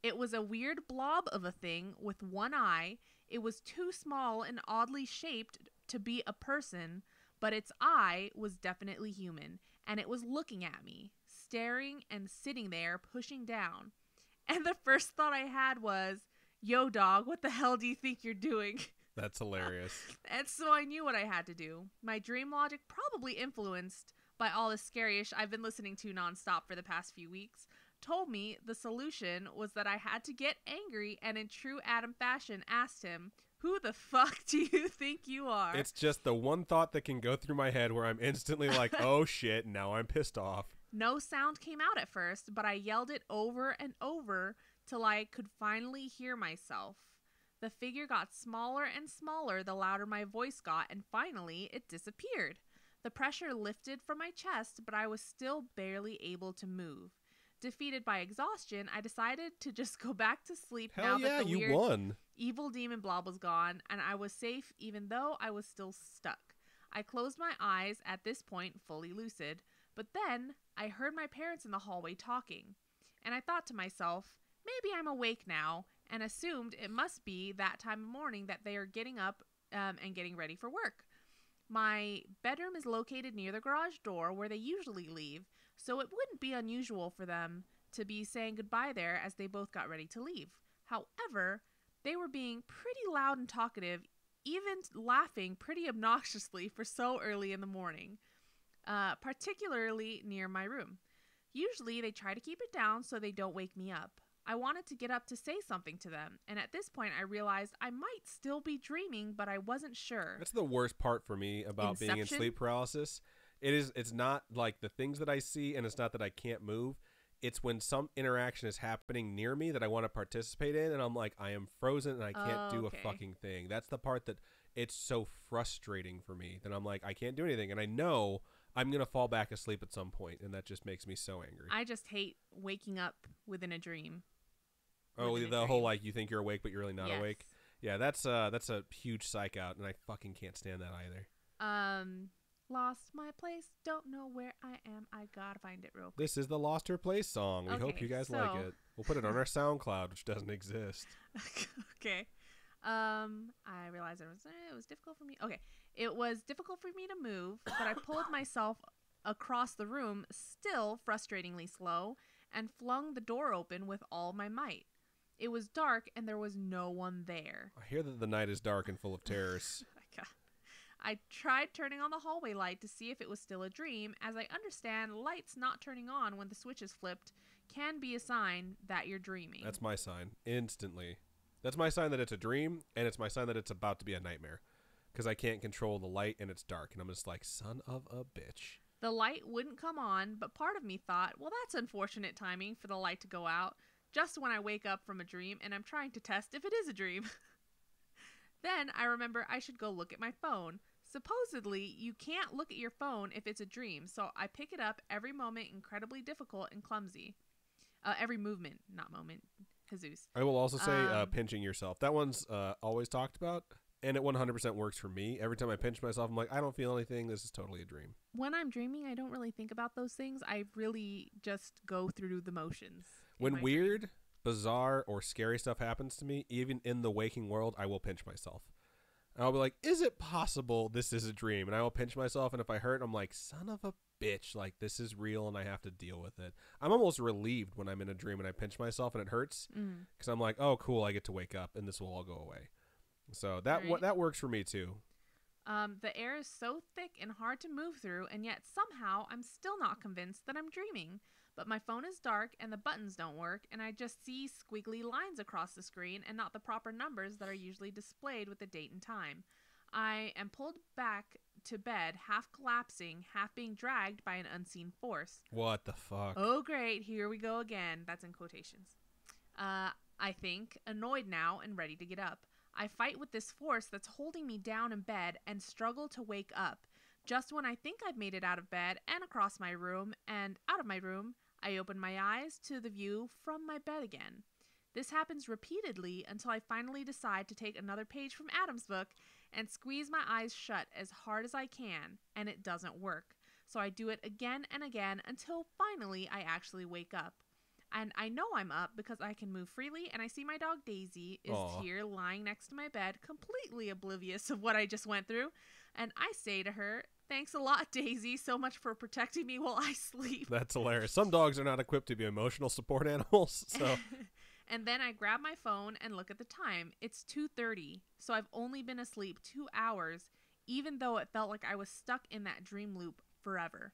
It was a weird blob of a thing with one eye. It was too small and oddly shaped to be a person, but its eye was definitely human, and it was looking at me, staring and sitting there, pushing down. And the first thought I had was, yo, dog, what the hell do you think you're doing? That's hilarious. And so I knew what I had to do. My dream logic, probably influenced by all the scary-ish I've been listening to nonstop for the past few weeks, told me the solution was that I had to get angry and in true Adam fashion asked him, who the fuck do you think you are? It's just the one thought that can go through my head where I'm instantly like, oh shit, now I'm pissed off. No sound came out at first, but I yelled it over and over till I could finally hear myself. The figure got smaller and smaller the louder my voice got, and finally it disappeared. The pressure lifted from my chest, but I was still barely able to move. Defeated by exhaustion, I decided to just go back to sleep. Hell now that the weird won. Evil demon blob was gone, and I was safe even though I was still stuck. I closed my eyes at this point, fully lucid, but then I heard my parents in the hallway talking, and I thought to myself, maybe I'm awake now, and assumed it must be that time of morning that they are getting up and getting ready for work. My bedroom is located near the garage door where they usually leave, so it wouldn't be unusual for them to be saying goodbye there as they both got ready to leave. However, they were being pretty loud and talkative, even laughing pretty obnoxiously for so early in the morning, particularly near my room. Usually they try to keep it down so they don't wake me up. I wanted to get up to say something to them, and at this point I realized I might still be dreaming, but I wasn't sure. That's the worst part for me about being in sleep paralysis. It's not like the things that I see, and it's not that I can't move. It's when some interaction is happening near me that I want to participate in, and I'm like, I am frozen and I can't do a fucking thing. That's the part that it's so frustrating for me that I'm like, I can't do anything, and I know I'm going to fall back asleep at some point, and that just makes me so angry. I just hate waking up within a dream. Oh, the whole, like, you think you're awake, but you're really not awake? Yeah, that's a huge psych out, and I fucking can't stand that either. Lost my place, don't know where I am, I gotta find it real quick. This is the Lost Her Place song. We hope you guys like it. We'll put it on our SoundCloud, which doesn't exist. Okay. I realized it was difficult for me. Okay. It was difficult for me to move, but I pulled myself across the room, still frustratingly slow, and flung the door open with all my might. It was dark, and there was no one there. I hear that the night is dark and full of terrors. I tried turning on the hallway light to see if it was still a dream. As I understand, lights not turning on when the switch is flipped can be a sign that you're dreaming. That's my sign. Instantly. That's my sign that it's a dream, and it's my sign that it's about to be a nightmare. Because I can't control the light, and it's dark, and I'm just like, son of a bitch. The light wouldn't come on, but part of me thought, well, that's unfortunate timing for the light to go out just when I wake up from a dream, and I'm trying to test if it is a dream. Then I remember I should go look at my phone. Supposedly, you can't look at your phone if it's a dream, so I pick it up every moment, incredibly difficult and clumsy. Every movement, not moment, Jesus. I will also say pinching yourself. That one's always talked about, and it 100% works for me. Every time I pinch myself, I'm like, I don't feel anything. This is totally a dream. When I'm dreaming, I don't really think about those things. I really just go through the motions. When weird, bizarre, or scary stuff happens to me, even in the waking world, I will pinch myself. And I'll be like, is it possible this is a dream? And I will pinch myself, and if I hurt, I'm like, son of a bitch, like, this is real, and I have to deal with it. I'm almost relieved when I'm in a dream and I pinch myself and it hurts, because I'm like, oh, cool, I get to wake up, and this will all go away. So that works for me, too. The air is so thick and hard to move through, and yet somehow I'm still not convinced that I'm dreaming. But my phone is dark and the buttons don't work, and I just see squiggly lines across the screen and not the proper numbers that are usually displayed with the date and time. I am pulled back to bed, half collapsing, half being dragged by an unseen force. What the fuck? Oh, great. Here we go again. That's in quotations. I think, annoyed now and ready to get up. I fight with this force that's holding me down in bed and struggle to wake up. Just when I think I've made it out of bed and across my room and out of my room, I open my eyes to the view from my bed again. This happens repeatedly until I finally decide to take another page from Adam's book and squeeze my eyes shut as hard as I can, and it doesn't work. So I do it again and again until finally I actually wake up. And I know I'm up because I can move freely, and I see my dog Daisy is here lying next to my bed, completely oblivious of what I just went through. And I say to her, thanks a lot, Daisy, so much for protecting me while I sleep. That's hilarious. Some dogs are not equipped to be emotional support animals, so... And then I grab my phone and look at the time. It's 2:30, so I've only been asleep 2 hours, even though it felt like I was stuck in that dream loop forever.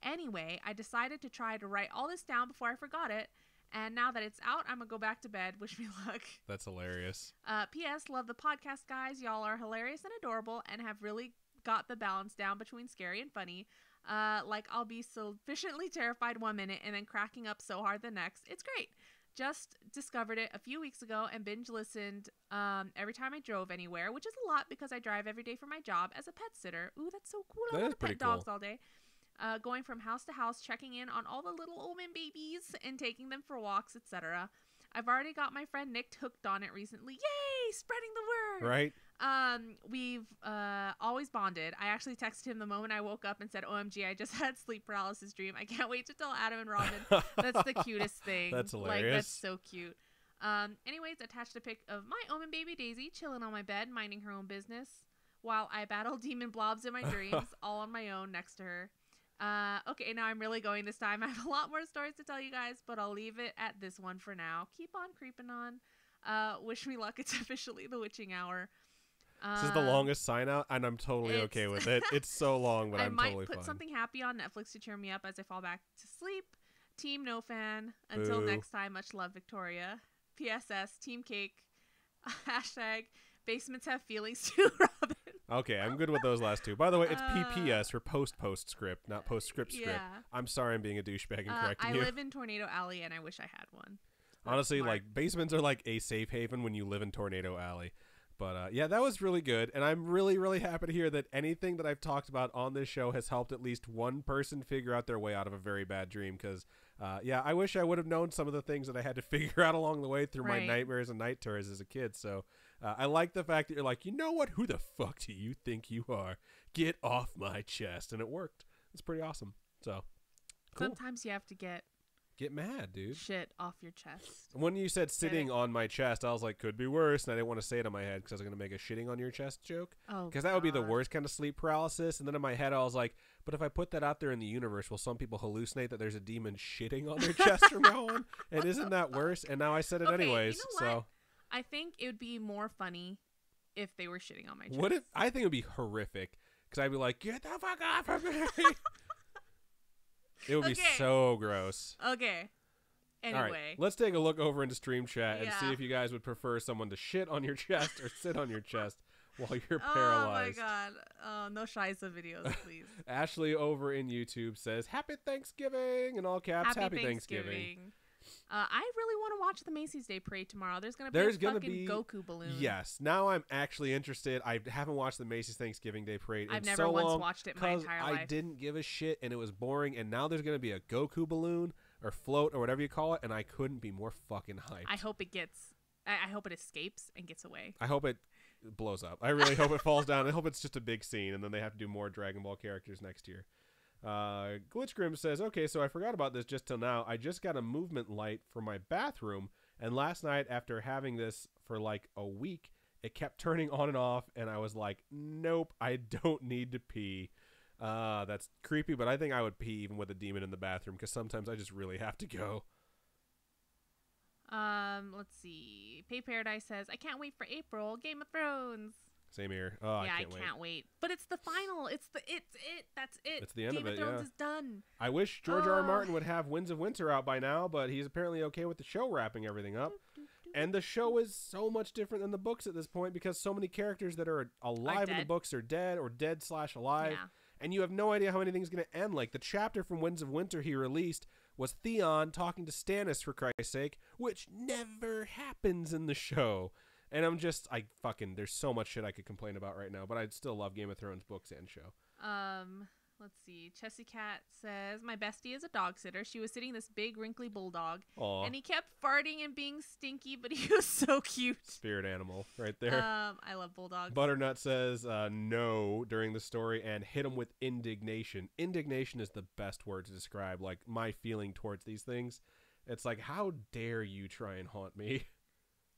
Anyway, I decided to try to write all this down before I forgot it, and now that it's out, I'm going to go back to bed. Wish me luck. That's hilarious. P.S. Love the podcast, guys. Y'all are hilarious and adorable and have really got the balance down between scary and funny. Like, I'll be sufficiently terrified 1 minute and then cracking up so hard the next. It's great. Just discovered it a few weeks ago and binge listened every time I drove anywhere, which is a lot because I drive every day for my job as a pet sitter. Ooh, that's so cool. I want to pet dogs all day. Going from house to house, checking in on all the little omen babies and taking them for walks, etc. I've already got my friend Nick hooked on it recently. Yay! Spreading the word! Right. We've always bonded. I actually texted him the moment I woke up and said, OMG, I just had sleep paralysis dream. I can't wait to tell Adam and Robin. That's the cutest thing. That's hilarious. Like, that's so cute. Anyways, attached a pic of my omen baby Daisy chilling on my bed, minding her own business, while I battle demon blobs in my dreams, all on my own next to her. Okay, now I'm really going this time. I have a lot more stories to tell you guys, but I'll leave it at this one for now. Keep on creeping on. Wish me luck. It's officially the witching hour. This is the longest sign out, and I'm totally okay with it. It's so long, but I'm totally fine. I might put something happy on Netflix to cheer me up as I fall back to sleep. Team No Fan. Until next time, much love, Victoria. PSS, Team Cake. Hashtag basements have feelings too, Robin. Okay, I'm good with those last two. By the way, it's PPS for post-script, not post-script script. I'm sorry I'm being a douchebag and correcting you. I live in Tornado Alley, and I wish I had one. Honestly, smart. Like, basements are like a safe haven when you live in Tornado Alley. But, yeah, that was really good, and I'm really, really happy to hear that anything that I've talked about on this show has helped at least one person figure out their way out of a very bad dream, because, yeah, I wish I would have known some of the things that I had to figure out along the way through my nightmares and night terrors as a kid, so I like the fact that you're like, you know what, who the fuck do you think you are? Get off my chest, and it worked. It's pretty awesome, so, cool. Sometimes you have to get mad, dude. Shit off your chest. When you said sitting on my chest, I was like, could be worse. And I didn't want to say it in my head because I was going to make a shitting on your chest joke. Oh, because that would be the worst kind of sleep paralysis. And then in my head, I was like, but if I put that out there in the universe, will some people hallucinate that there's a demon shitting on their chest from now on? And isn't that worse? And now I said it anyways. You know so what? I think it would be more funny if they were shitting on my chest. What if? I think it would be horrific because I'd be like, get the fuck off of me. It would be so gross. Okay. Anyway. All right, let's take a look over into stream chat and see if you guys would prefer someone to shit on your chest or sit on your chest while you're paralyzed. Oh, my God. Oh, no Shiza videos, please. Ashley over in YouTube says, Happy Thanksgiving! In all caps, Happy Thanksgiving. I really want to watch the Macy's Day Parade tomorrow. There's going to be a fucking Goku balloon. Yes. Now I'm actually interested. I haven't watched the Macy's Thanksgiving Day Parade in I've never so once long watched it my entire life. I didn't give a shit, and it was boring, and now there's going to be a Goku balloon or float or whatever you call it, and I couldn't be more fucking hyped. I hope it escapes and gets away. I hope it blows up. I really hope it falls down. I hope it's just a big scene, and then they have to do more Dragon Ball characters next year. Glitchgrim says, okay, so I forgot about this just till now. I just got a movement light for my bathroom, and last night after having this for like a week, it kept turning on and off, and I was like, nope, I don't need to pee. That's creepy, but I think I would pee even with a demon in the bathroom because sometimes I just really have to go. Let's see. Pay Paradise says, I can't wait for April. Game of Thrones. Same here. Oh, yeah, I can't wait. But it's the final. It's it. That's it. It's the end Game of it. Game of Thrones is done. I wish George R. R. Martin would have Winds of Winter out by now, but he's apparently okay with the show wrapping everything up. And the show is so much different than the books at this point because so many characters that are alive in the books are dead or dead/alive. Yeah. And you have no idea how anything's going to end. Like, the chapter from Winds of Winter he released was Theon talking to Stannis, for Christ's sake, which never happens in the show. And I'm just, there's so much shit I could complain about right now, but I'd still love Game of Thrones books and show. Let's see. Chessie Cat says, my bestie is a dog sitter. She was sitting this big wrinkly bulldog. Aww. And he kept farting and being stinky, but he was so cute. Spirit animal right there. I love bulldogs. Butternut says no during the story and hit him with indignation. Indignation is the best word to describe like my feeling towards these things. It's like, how dare you try and haunt me?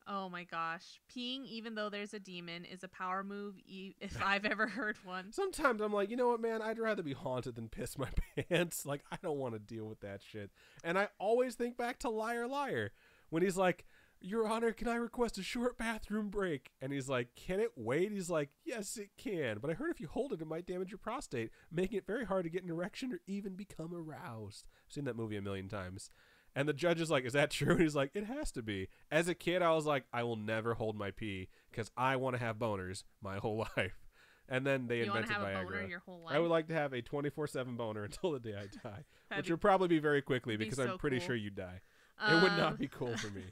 Oh my gosh. Peeing even though there's a demon is a power move if I've ever heard one. Sometimes I'm like, you know what, man? I'd rather be haunted than piss my pants. Like, I don't want to deal with that shit. And I always think back to Liar Liar when he's like, Your Honor, can I request a short bathroom break? And he's like, can it wait? He's like, yes, it can. But I heard if you hold it, it might damage your prostate, making it very hard to get an erection or even become aroused. I've seen that movie a million times. And the judge is like, is that true? And he's like, it has to be. As a kid, I was like, I will never hold my pee because I want to have boners my whole life. And then they invented Viagra. You want to have a boner your whole life? I would like to have a 24/7 boner until the day I die, which would probably be very quickly because I'm pretty sure you die. It would not be cool for me.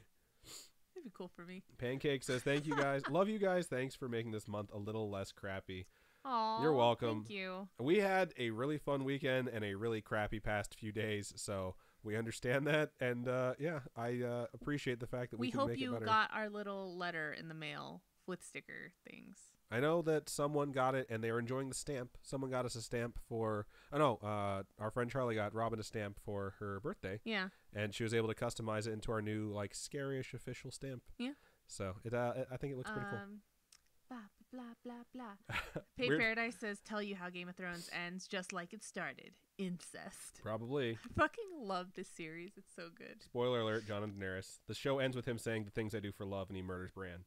It'd be cool for me. Pancake says, thank you guys. Love you guys. Thanks for making this month a little less crappy. Aw, you're welcome. Thank you. We had a really fun weekend and a really crappy past few days, so we understand that, and yeah, I appreciate the fact that we can make it better. We hope you got our little letter in the mail with sticker things. I know that someone got it, and they were enjoying the stamp. Someone got us a stamp for, our friend Charlie got Robin a stamp for her birthday. Yeah. And she was able to customize it into our new, like, scary-ish official stamp. Yeah. So, I think it looks pretty cool. blah, blah, blah. Pay Weird. Paradise says, tell you how Game of Thrones ends just like it started. Incest. Probably. I fucking love this series. It's so good. Spoiler alert, Jon and Daenerys. The show ends with him saying the things I do for love, and he murders Bran.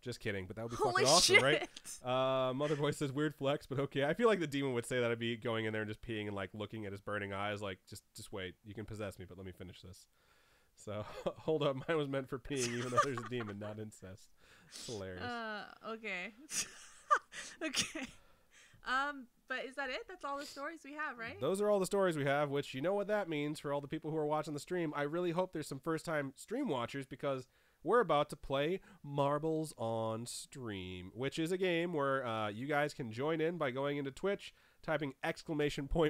Just kidding, but that would be Holy fucking awesome, shit. right? Motherboy says weird flex, but okay. I feel like the demon would say that. I'd be going in there and just peeing and like looking at his burning eyes, like just wait. You can possess me, but let me finish this. So hold up, mine was meant for peeing, even though there's a demon, not incest. It's hilarious. Okay. Okay. But is that it? That's all the stories we have, right? Those are all the stories we have, which you know what that means for all the people who are watching the stream. I really hope there's some first-time stream watchers because we're about to play Marbles on Stream, which is a game where you guys can join in by going into Twitch, typing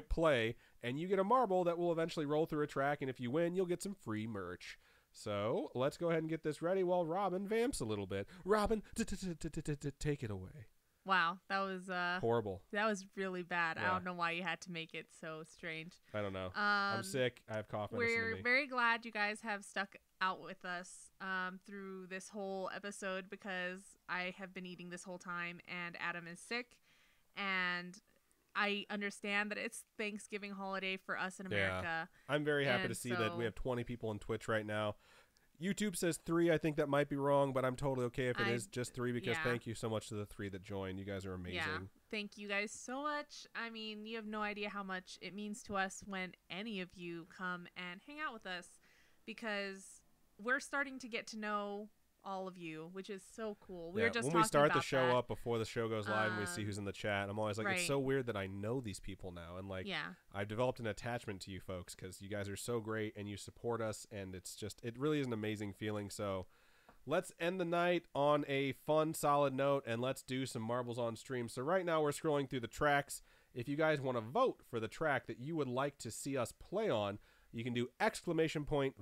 !play, and you get a marble that will eventually roll through a track, and if you win, you'll get some free merch. So let's go ahead and get this ready while Robin vamps a little bit. Robin, take it away. Wow, that was horrible. That was really bad. Yeah. I don't know why you had to make it so strange. I don't know. I'm sick. I have cough medicine in We're me. very glad you guys have stuck out with us through this whole episode because I have been eating this whole time and Adam is sick, and I understand that it's Thanksgiving holiday for us in America. Yeah. I'm very happy and to see that we have 20 people on Twitch right now. YouTube says 3. I think that might be wrong, but I'm totally okay if it is just 3 because thank you so much to the 3 that joined. You guys are amazing. Yeah, thank you guys so much. I mean, you have no idea how much it means to us when any of you come and hang out with us because we're starting to get to know all of you, which is so cool. We were just when talking we start about the show that. up before the show goes live and we see who's in the chat, I'm always like, it's so weird that I know these people now, and like I've developed an attachment to you folks because you guys are so great and you support us, and it really is an amazing feeling. So let's end the night on a fun, solid note, and let's do some Marbles on Stream. So right now we're scrolling through the tracks. If you guys want to vote for the track that you would like to see us play on, you can do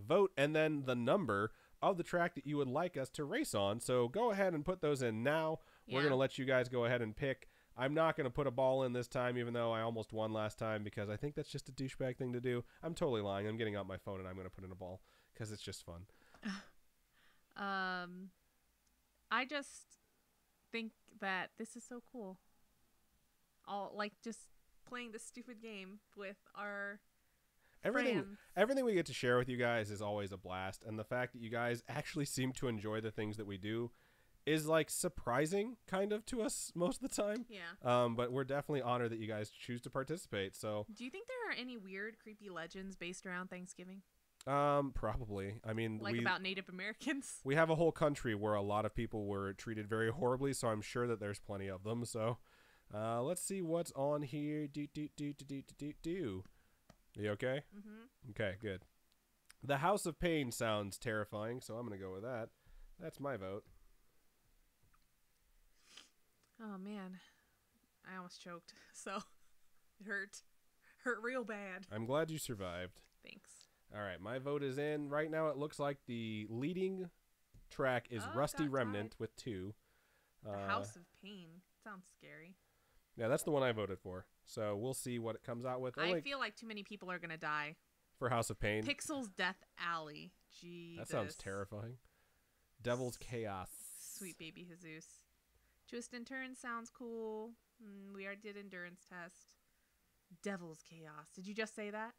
!vote and then the number of the track that you would like us to race on. So go ahead and put those in now. We're going to let you guys go ahead and pick. I'm not going to put a ball in this time, even though I almost won last time, because I think that's just a douchebag thing to do. I'm totally lying. I'm getting out my phone and I'm going to put in a ball because it's just fun. I just think that this is so cool. All like just playing this stupid game with our Everything we get to share with you guys is always a blast, and the fact that you guys actually seem to enjoy the things that we do is like surprising kind of to us most of the time. Yeah. But we're definitely honored that you guys choose to participate. So do you think there are any weird, creepy legends based around Thanksgiving? Probably. I mean, about Native Americans. We have a whole country where a lot of people were treated very horribly, so I'm sure that there's plenty of them. So let's see what's on here. Are you okay? Mm-hmm. Okay, good. The House of Pain sounds terrifying, so I'm going to go with that. That's my vote. Oh, man. I almost choked, so it hurt. Hurt real bad. I'm glad you survived. Thanks. All right, my vote is in. Right now it looks like the leading track is Rusty Remnant with 2. The House of Pain. Sounds scary. Yeah, that's the one I voted for. So we'll see what it comes out with. I feel like too many people are going to die. For House of Pain? Pixel's Death Alley. Jesus. That sounds terrifying. Devil's Chaos. Sweet baby Jesus. Twist and Turn sounds cool. We already did Endurance Test. Devil's Chaos. Did you just say that?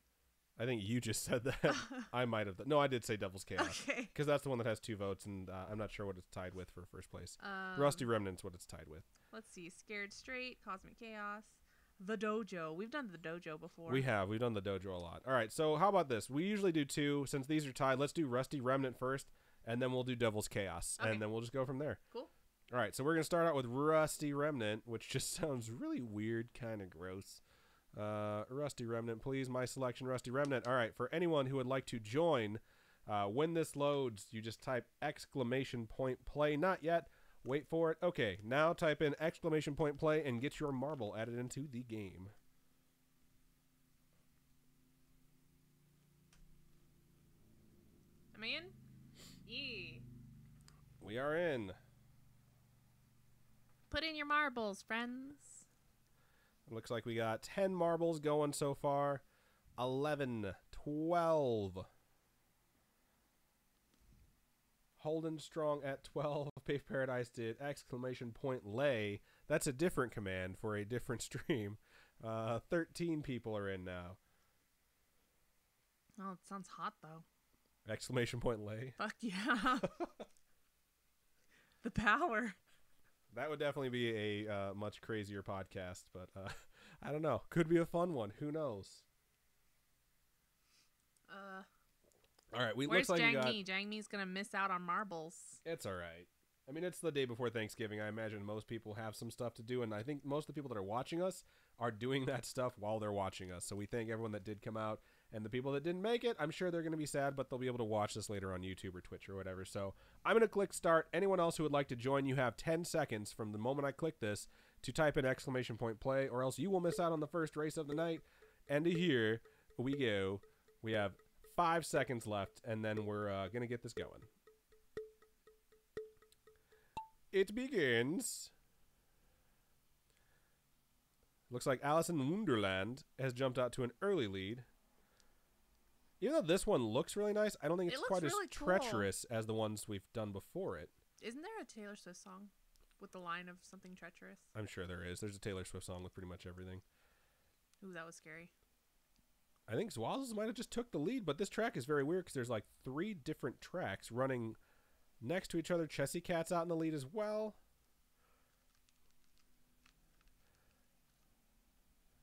I think you just said that. I might have. No, I did say Devil's Chaos. Okay. Because that's the one that has 2 votes, and I'm not sure what it's tied with for first place. Rusty Remnant's what it's tied with. Let's see. Scared Straight, Cosmic Chaos, The Dojo. We've done The Dojo before. We have. We've done The Dojo a lot. All right, so how about this? We usually do 2. Since these are tied, let's do Rusty Remnant first, and then we'll do Devil's Chaos, and then we'll just go from there. Cool. All right, so we're going to start out with Rusty Remnant, which just sounds really weird, kind of gross. Rusty Remnant, please. My selection, Rusty Remnant. All right, for anyone who would like to join, when this loads, you just type !play. Not yet. Wait for it. Okay, now type in !play and get your marble added into the game. Am I in? Yeah. We are in. Put in your marbles, friends. It looks like we got 10 marbles going so far. 11, 12. Holding strong at 12. Pave Paradise did exclamation point lay. That's a different command for a different stream. 13 people are in now. Oh, it sounds hot though. Exclamation point lay. Fuck yeah. The power. That would definitely be a much crazier podcast, but I don't know. Could be a fun one. Who knows? All right, where's looks like Jang Mi? Jang Mi's gonna miss out on marbles. It's all right. I mean, it's the day before Thanksgiving. I imagine most people have some stuff to do, and I think most of the people that are watching us are doing that stuff while they're watching us. So we thank everyone that did come out, and the people that didn't make it, I'm sure they're going to be sad, but they'll be able to watch this later on YouTube or Twitch or whatever. So I'm going to click start. Anyone else who would like to join, you have 10 seconds from the moment I click this to type in exclamation point play, or else you will miss out on the first race of the night. And here we go. We have 5 seconds left, and then we're going to get this going. It begins. Looks like Alice in Wonderland has jumped out to an early lead. Even though this one looks really nice, I don't think it's quite really as treacherous as the ones we've done before it. Isn't there a Taylor Swift song with the line of something treacherous? I'm sure there is. There's a Taylor Swift song with pretty much everything. Ooh, that was scary. I think Swazzles might have just took the lead, but this track is very weird because there's like 3 different tracks running next to each other. Chessy Cat's out in the lead as well.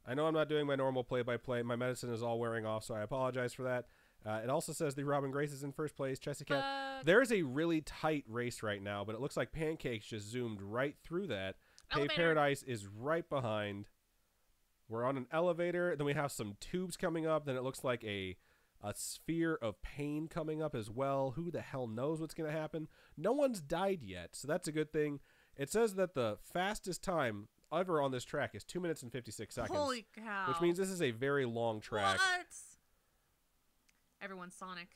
I know I'm not doing my normal play-by-play. My medicine is all wearing off, so I apologize for that. It also says the Robin Grace is in first place. Chessy Cat. There is a really tight race right now, but it looks like Pancakes just zoomed right through that. Pave Paradise is right behind. We're on an elevator. Then we have some tubes coming up. Then it looks like a sphere of pain coming up as well. Who the hell knows what's going to happen? No one's died yet, so that's a good thing. It says that the fastest time ever on this track is 2 minutes and 56 seconds. Holy cow. Which means this is a very long track. What? Everyone's Sonic.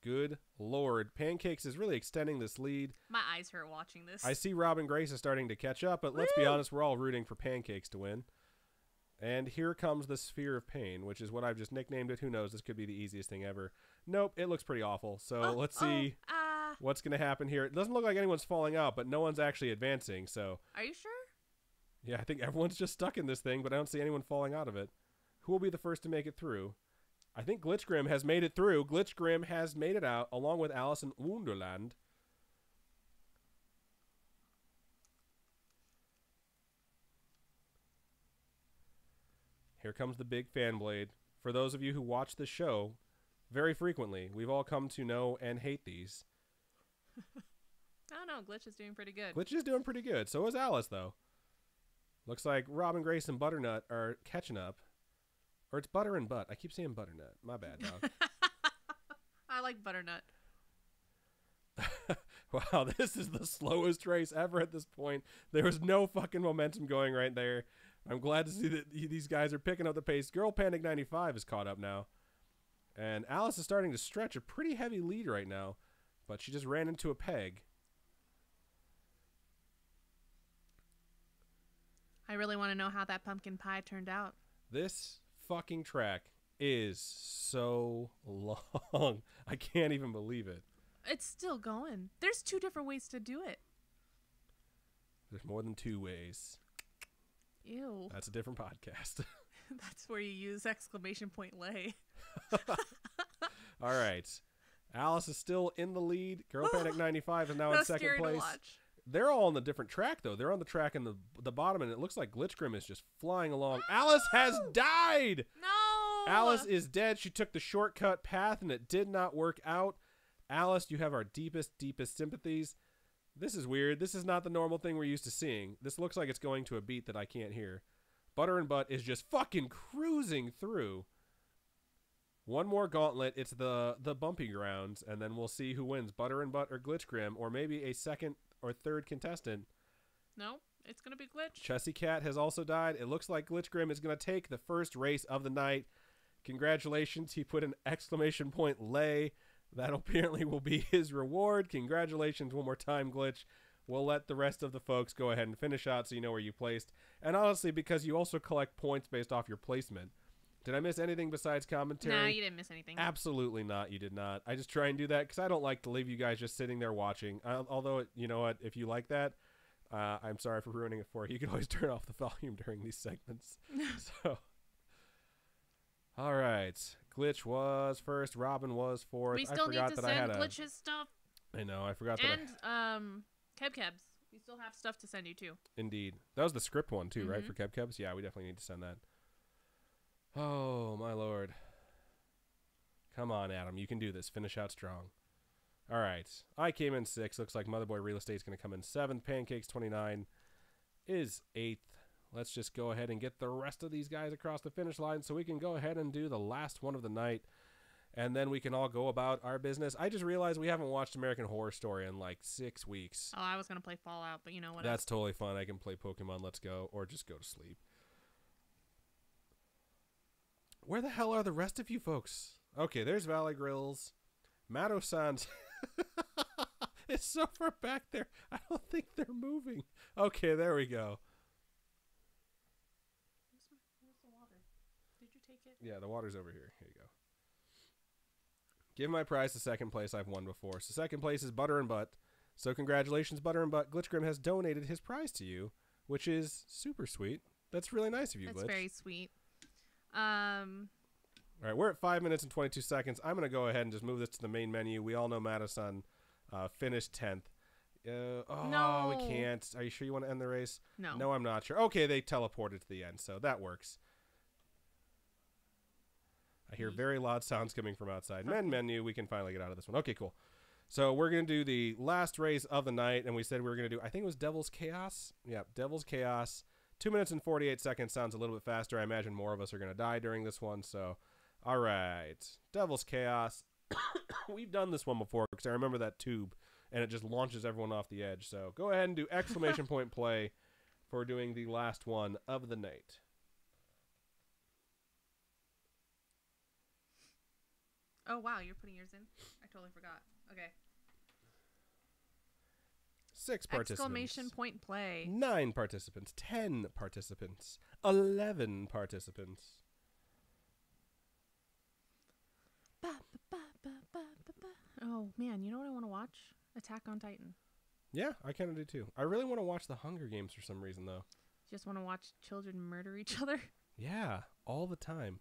Good Lord. Pancakes is really extending this lead. My eyes hurt watching this. I see Robin Grace is starting to catch up, but let's be honest, we're all rooting for Pancakes to win. And here comes the Sphere of Pain, which is what I've just nicknamed it. Who knows? This could be the easiest thing ever. Nope, it looks pretty awful. So let's see what's going to happen here. It doesn't look like anyone's falling out, but no one's actually advancing. So are you sure? Yeah, I think everyone's just stuck in this thing, but I don't see anyone falling out of it. Who will be the first to make it through? I think Glitch Grim has made it through. Glitch Grim has made it out, along with Alice in Wonderland. Here comes the big fan blade. For those of you who watch the show very frequently, we've all come to know and hate these. I don't know. Glitch is doing pretty good. Glitch is doing pretty good. So is Alice, though. Looks like Robin Grace and Butternut are catching up. Or it's Butter and Butt. I keep saying Butternut. My bad, dog. I like Butternut. Wow, this is the slowest race ever at this point. There was no fucking momentum going right there. I'm glad to see that these guys are picking up the pace. Girl Panic 95 is caught up now. And Alice is starting to stretch a pretty heavy lead right now. But she just ran into a peg. I really want to know how that pumpkin pie turned out. This fucking track is so long. I can't even believe it. It's still going. There's 2 different ways to do it. There's more than 2 ways. Ew. That's a different podcast. That's where you use exclamation point lay. All right. Alice is still in the lead. Girl Panic 95 is now in second place. To watch. They're all on the different track, though. They're on the track in the bottom, and it looks like Glitch Grim is just flying along. Alice has died! No! Alice is dead. She took the shortcut path, and it did not work out. Alice, you have our deepest, deepest sympathies. This is weird. This is not the normal thing we're used to seeing. This looks like it's going to a beat that I can't hear. Butter and Butt is just fucking cruising through. One more gauntlet. It's the bumpy grounds, and then we'll see who wins, Butter and Butt or Glitch Grim, or maybe a second or third contestant. No, it's going to be Glitch. Chessy Cat has also died. It looks like Glitch Grim is going to take the first race of the night. Congratulations. He put an exclamation point lay. That apparently will be his reward. Congratulations one more time, Glitch. We'll let the rest of the folks go ahead and finish out so you know where you placed. And honestly, because you also collect points based off your placement. Did I miss anything besides commentary? Nah, you didn't miss anything. Absolutely not. You did not. I just try and do that because I don't like to leave you guys just sitting there watching. Although, you know what? If you like that, I'm sorry for ruining it for you. You can always turn off the volume during these segments. So, all right. Glitch was first. Robin was fourth. We still I forgot need to that I had send Glitch's stuff. I know. I forgot that. And Kebs. We still have stuff to send you too. Indeed. That was the script one too, right? For Kebs? Yeah, we definitely need to send that. Oh, my Lord. Come on, Adam. You can do this. Finish out strong. All right. I came in 6th. Looks like Motherboy Real Estate's going to come in 7th. Pancakes 29 is 8th. Let's just go ahead and get the rest of these guys across the finish line so we can go ahead and do the last one of the night. And then we can all go about our business. I just realized we haven't watched American Horror Story in like 6 weeks. Oh, I was going to play Fallout, but you know what? That's totally fun. I can play Pokemon Let's Go or just go to sleep. Where the hell are the rest of you folks? Okay, there's Valley Grills. Mato-san's. It's so far back there. I don't think they're moving. Okay, there we go. Where's the water? Did you take it? Yeah, the water's over here. Here you go. Give my prize to second place. I've won before. So second place is Butter and Butt. So congratulations, Butter and Butt. Glitchgrim has donated his prize to you, which is super sweet. That's really nice of you, Glitch. That's very sweet. All right, we're at 5 minutes and 22 seconds. I'm going to go ahead and just move this to the main menu. We all know Mato-san finished 10th. No. We can't. Are you sure you want to end the race? No. No, I'm not sure. Okay, they teleported to the end, so that works. I hear very loud sounds coming from outside. Menu, we can finally get out of this one. Okay, cool. So we're going to do the last race of the night, and we said we were going to do, I think it was Devil's Chaos. Yeah, Devil's Chaos. 2 minutes and 48 seconds sounds a little bit faster. I imagine more of us are going to die during this one. So, all right. Devil's Chaos. We've done this one before because I remember that tube, and it just launches everyone off the edge. So go ahead and do exclamation point play for doing the last one of the night. Oh, wow. You're putting yours in? I totally forgot. Okay. 6 participants. Exclamation point play. 9 participants. 10 participants. 11 participants. Oh, man. You know what I want to watch? Attack on Titan. Yeah, I kind of do too. I really want to watch the Hunger Games for some reason, though. Just want to watch children murder each other? Yeah, all the time.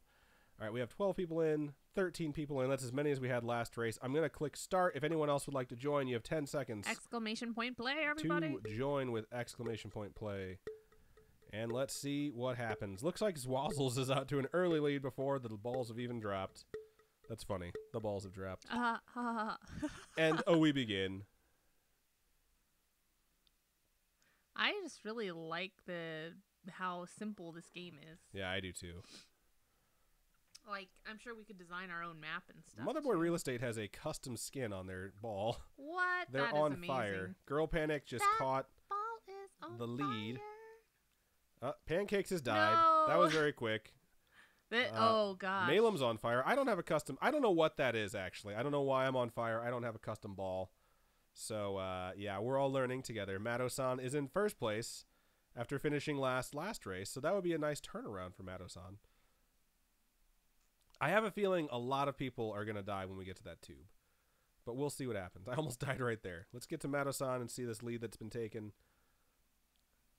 All right, we have 12 people in, 13 people in. That's as many as we had last race. I'm going to click start. If anyone else would like to join, you have 10 seconds. Exclamation point play, everybody. To join with exclamation point play. And let's see what happens. Looks like Zwazzles is out to an early lead before the balls have even dropped. That's funny. The balls have dropped. And we begin. I just really like how simple this game is. Yeah, I do too. Like, I'm sure we could design our own map and stuff. Motherboy Real Estate has a custom skin on their ball. What? They're that on is amazing. fire. Girl Panic just caught Ball is on the lead. Fire. Pancakes has died. No. That was very quick. Oh, gosh. Malum's on fire. I don't have a custom. I don't know what that is, actually. I don't know why I'm on fire. I don't have a custom ball. So, yeah, we're all learning together. Mato-san is in first place after finishing last race. So that would be a nice turnaround for Mato-san. I have a feeling a lot of people are going to die when we get to that tube. But we'll see what happens. I almost died right there. Let's get to Mato-san and see this lead that's been taken.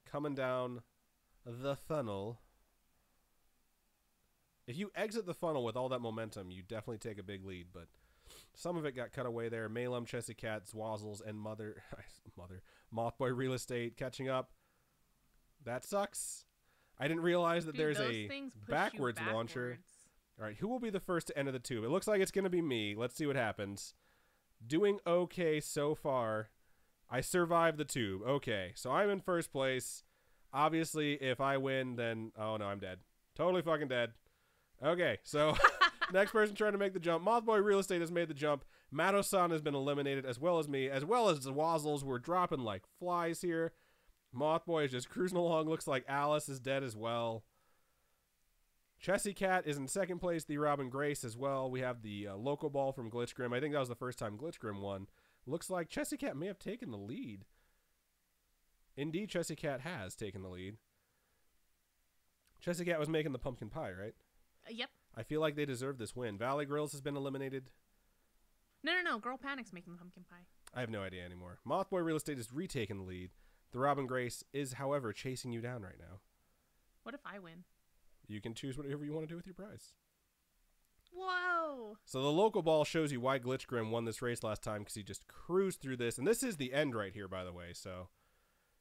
Coming down the funnel. If you exit the funnel with all that momentum, you definitely take a big lead. But some of it got cut away there. Malum, Chessy Cat, Zwazzles, and Mothboy Real Estate catching up. That sucks. I didn't realize that there's a backwards launcher. All right, who will be the first to enter the tube? It looks like it's going to be me. Let's see what happens. Doing okay so far. I survived the tube. Okay, so I'm in first place. Obviously, if I win, then... Oh, no, I'm dead. Totally fucking dead. Okay, so next person trying to make the jump. Mothboy Real Estate has made the jump. Mato-san has been eliminated, as well as me, as well as the Wazzles. We're dropping like flies here. Mothboy is just cruising along. Looks like Alice is dead as well. Chessy Cat is in second place. The Robin Grace as well. We have the local ball from Glitchgrim. I think that was the first time Glitchgrim won. Looks like Chessy Cat may have taken the lead. Indeed, Chessy Cat has taken the lead. Chessy Cat was making the pumpkin pie, right? Yep. I feel like they deserve this win. Valley Grills has been eliminated. No. Girl Panic's making the pumpkin pie. I have no idea anymore. Mothboy Real Estate is retaking the lead. The Robin Grace is, however, chasing you down right now. What if I win? You can choose whatever you want to do with your prize. Whoa. So the local ball shows you why Glitchgrim won this race last time, because he just cruised through this. And this is the end right here, by the way. So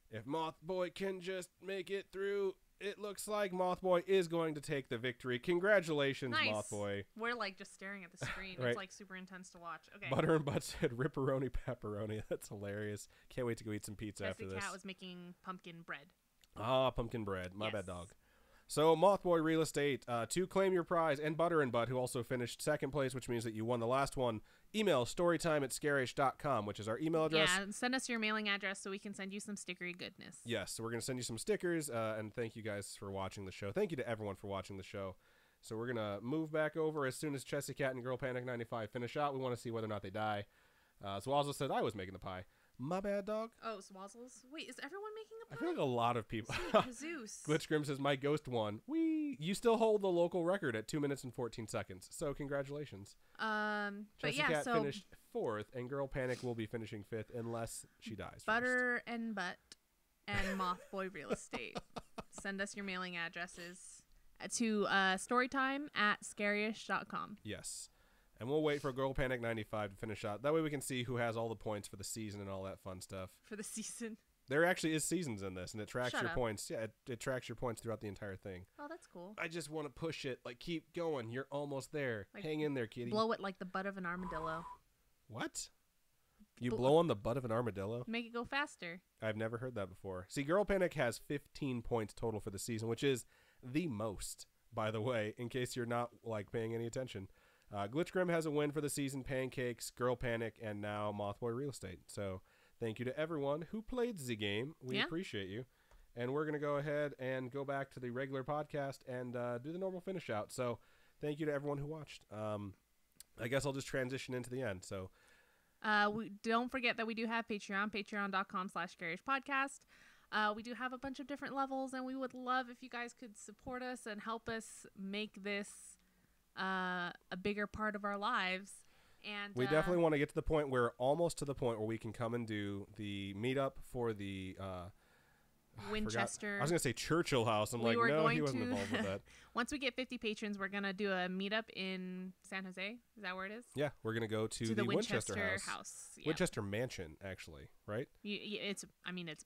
if Mothboy can just make it through, it looks like Mothboy is going to take the victory. Congratulations, Nice. Mothboy. We're like just staring at the screen. Right. It's like super intense to watch. Okay. Butter and Butt said ripperoni pepperoni. That's hilarious. Can't wait to go eat some pizza after Jesse this. Cat was making pumpkin bread. Ah, pumpkin bread. My Yes. bad, dog. So, Mothboy Real Estate, to claim your prize, and Butter and Butt, who also finished second place, which means that you won the last one, email storytime@scarish.com, which is our email address. Yeah, send us your mailing address so we can send you some stickery goodness. Yes, so we're going to send you some stickers, and thank you guys for watching the show. Thank you to everyone for watching the show. So we're going to move back over as soon as Chessie Cat and Girl Panic 95 finish out. We want to see whether or not they die. So also said I was making the pie. My bad, dog. Oh, Swazzles. Wait, is everyone making a pie? I feel like a lot of people. Sweet Jesus. Glitchgrim says, my ghost won. You still hold the local record at 2 minutes and 14 seconds. So congratulations. But Chessie yeah, Cat so finished 4th, and Girl Panic will be finishing 5th unless she dies first. Butter and Butt and Mothboy Real Estate. Send us your mailing addresses to storytime@scarish.com. Yes. And we'll wait for Girl Panic 95 to finish out. That way we can see who has all the points for the season and all that fun stuff. For the season. There actually is seasons in this, and it tracks Shut your up. points. Yeah, it tracks your points throughout the entire thing. Oh, that's cool. I just want to push it. Like, keep going. You're almost there. Like, Hang in there, kitty. Blow it like the butt of an armadillo. What? You blow on the butt of an armadillo? Make it go faster. I've never heard that before. See, Girl Panic has 15 points total for the season, which is the most, by the way, in case you're not, like, paying any attention. Glitchgrim has a win for the season, Pancakes, Girl Panic, and now Mothboy Real Estate. So thank you to everyone who played the game. We appreciate you. And we're going to go ahead and go back to the regular podcast and do the normal finish out. So thank you to everyone who watched. I guess I'll just transition into the end. So we don't forget that we do have Patreon, patreon.com/scarishpodcast. We do have a bunch of different levels, and we would love if you guys could support us and help us make this a bigger part of our lives. And we definitely want to get to the point where we can come and do the meetup for the Winchester. I was going to say Churchill House. I'm We like, were no, going he wasn't to- involved with that. Once we get 50 patrons, we're going to do a meetup in San Jose. Is that where it is? Yeah, we're going to go to the Winchester House. Yeah. Winchester Mansion, actually, right? It's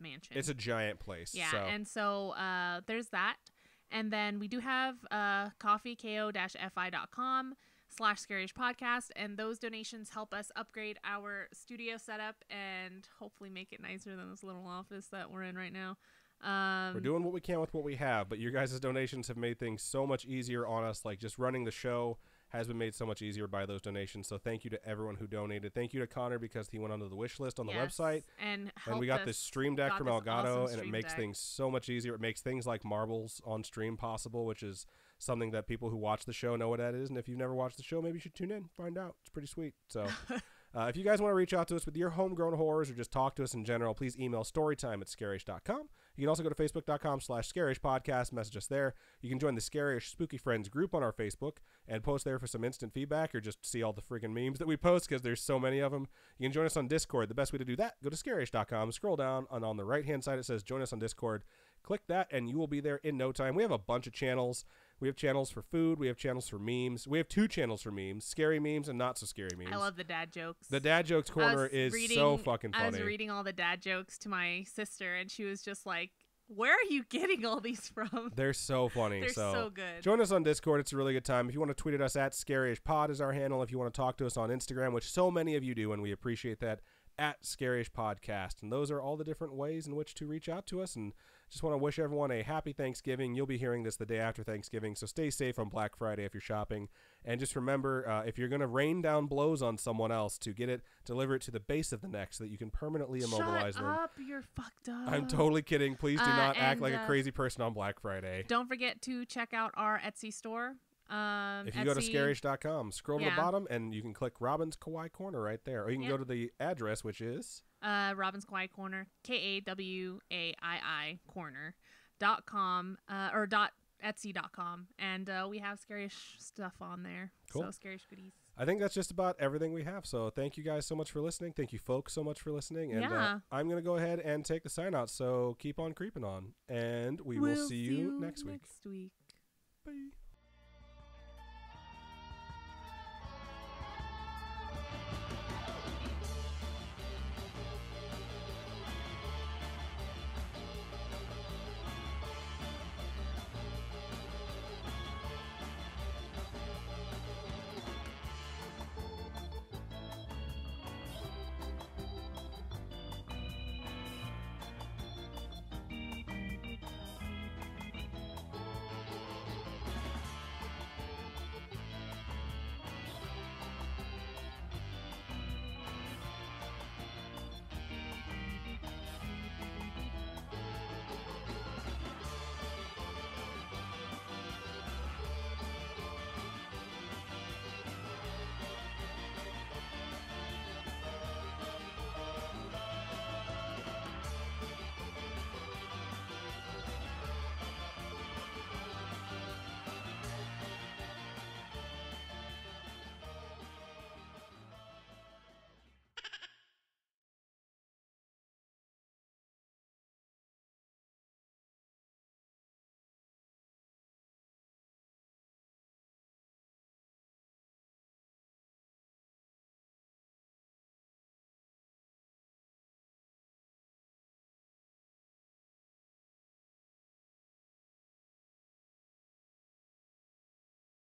mansion. It's a giant place. Yeah, so. and so there's that. And then we do have coffee, ko-fi.com/scarish podcast, and those donations help us upgrade our studio setup and hopefully make it nicer than this little office that we're in right now. We're doing what we can with what we have, but your guys' donations have made things so much easier on us. Like, just running the show has been made so much easier by those donations. So thank you to everyone who donated. Thank you to Connor, because he went onto the wish list on the website. And we got this Stream Deck from Elgato, awesome and it Stream makes Deck. things so much easier. It makes things like marbles on stream possible, which is something that people who watch the show know what that is. And if you've never watched the show, maybe you should tune in, find out. It's pretty sweet. So if you guys want to reach out to us with your homegrown horrors or just talk to us in general, please email storytime@scarish.com. You can also go to facebook.com/scarish podcast, message us there. You can join the Scarish Spooky Friends group on our Facebook and post there for some instant feedback, or just see all the freaking memes that we post, because there's so many of them. You can join us on Discord. The best way to do that, go to scarish.com, scroll down, and on the right-hand side it says join us on Discord. Click that, and you will be there in no time. We have a bunch of channels. We have channels for food. We have channels for memes. We have 2 channels for memes, scary memes and not so scary memes. I love the dad jokes. The dad jokes corner is so fucking funny. I was reading all the dad jokes to my sister, and she was just like, where are you getting all these from? They're so funny. They're so good. Join us on Discord. It's a really good time. If you want to tweet at us, @ScaryishPod is our handle. If you want to talk to us on Instagram, which so many of you do, and we appreciate that, @ScarishPodcast. And those are all the different ways in which to reach out to us. And just want to wish everyone a happy Thanksgiving. You'll be hearing this the day after Thanksgiving, so stay safe on Black Friday if you're shopping. And just remember, if you're going to rain down blows on someone else, to deliver it to the base of the neck so that you can permanently immobilize them. Shut up, you're fucked up. I'm totally kidding. Please do not act like a and, crazy person on Black Friday. Don't forget to check out our Etsy store. If you go to scarish.com, scroll to the bottom, and you can click Robin's Kawaii Corner right there. Or you can go to the address, which is Robin's Kawaii Corner, KAWAII Corner.com or Etsy.com, and we have scary-ish stuff on there. Cool. So scary goodies. I think that's just about everything we have. So thank you guys so much for listening. Thank you folks so much for listening. And I'm going to go ahead and take the sign out. So keep on creeping on. And we'll see you next week. Bye.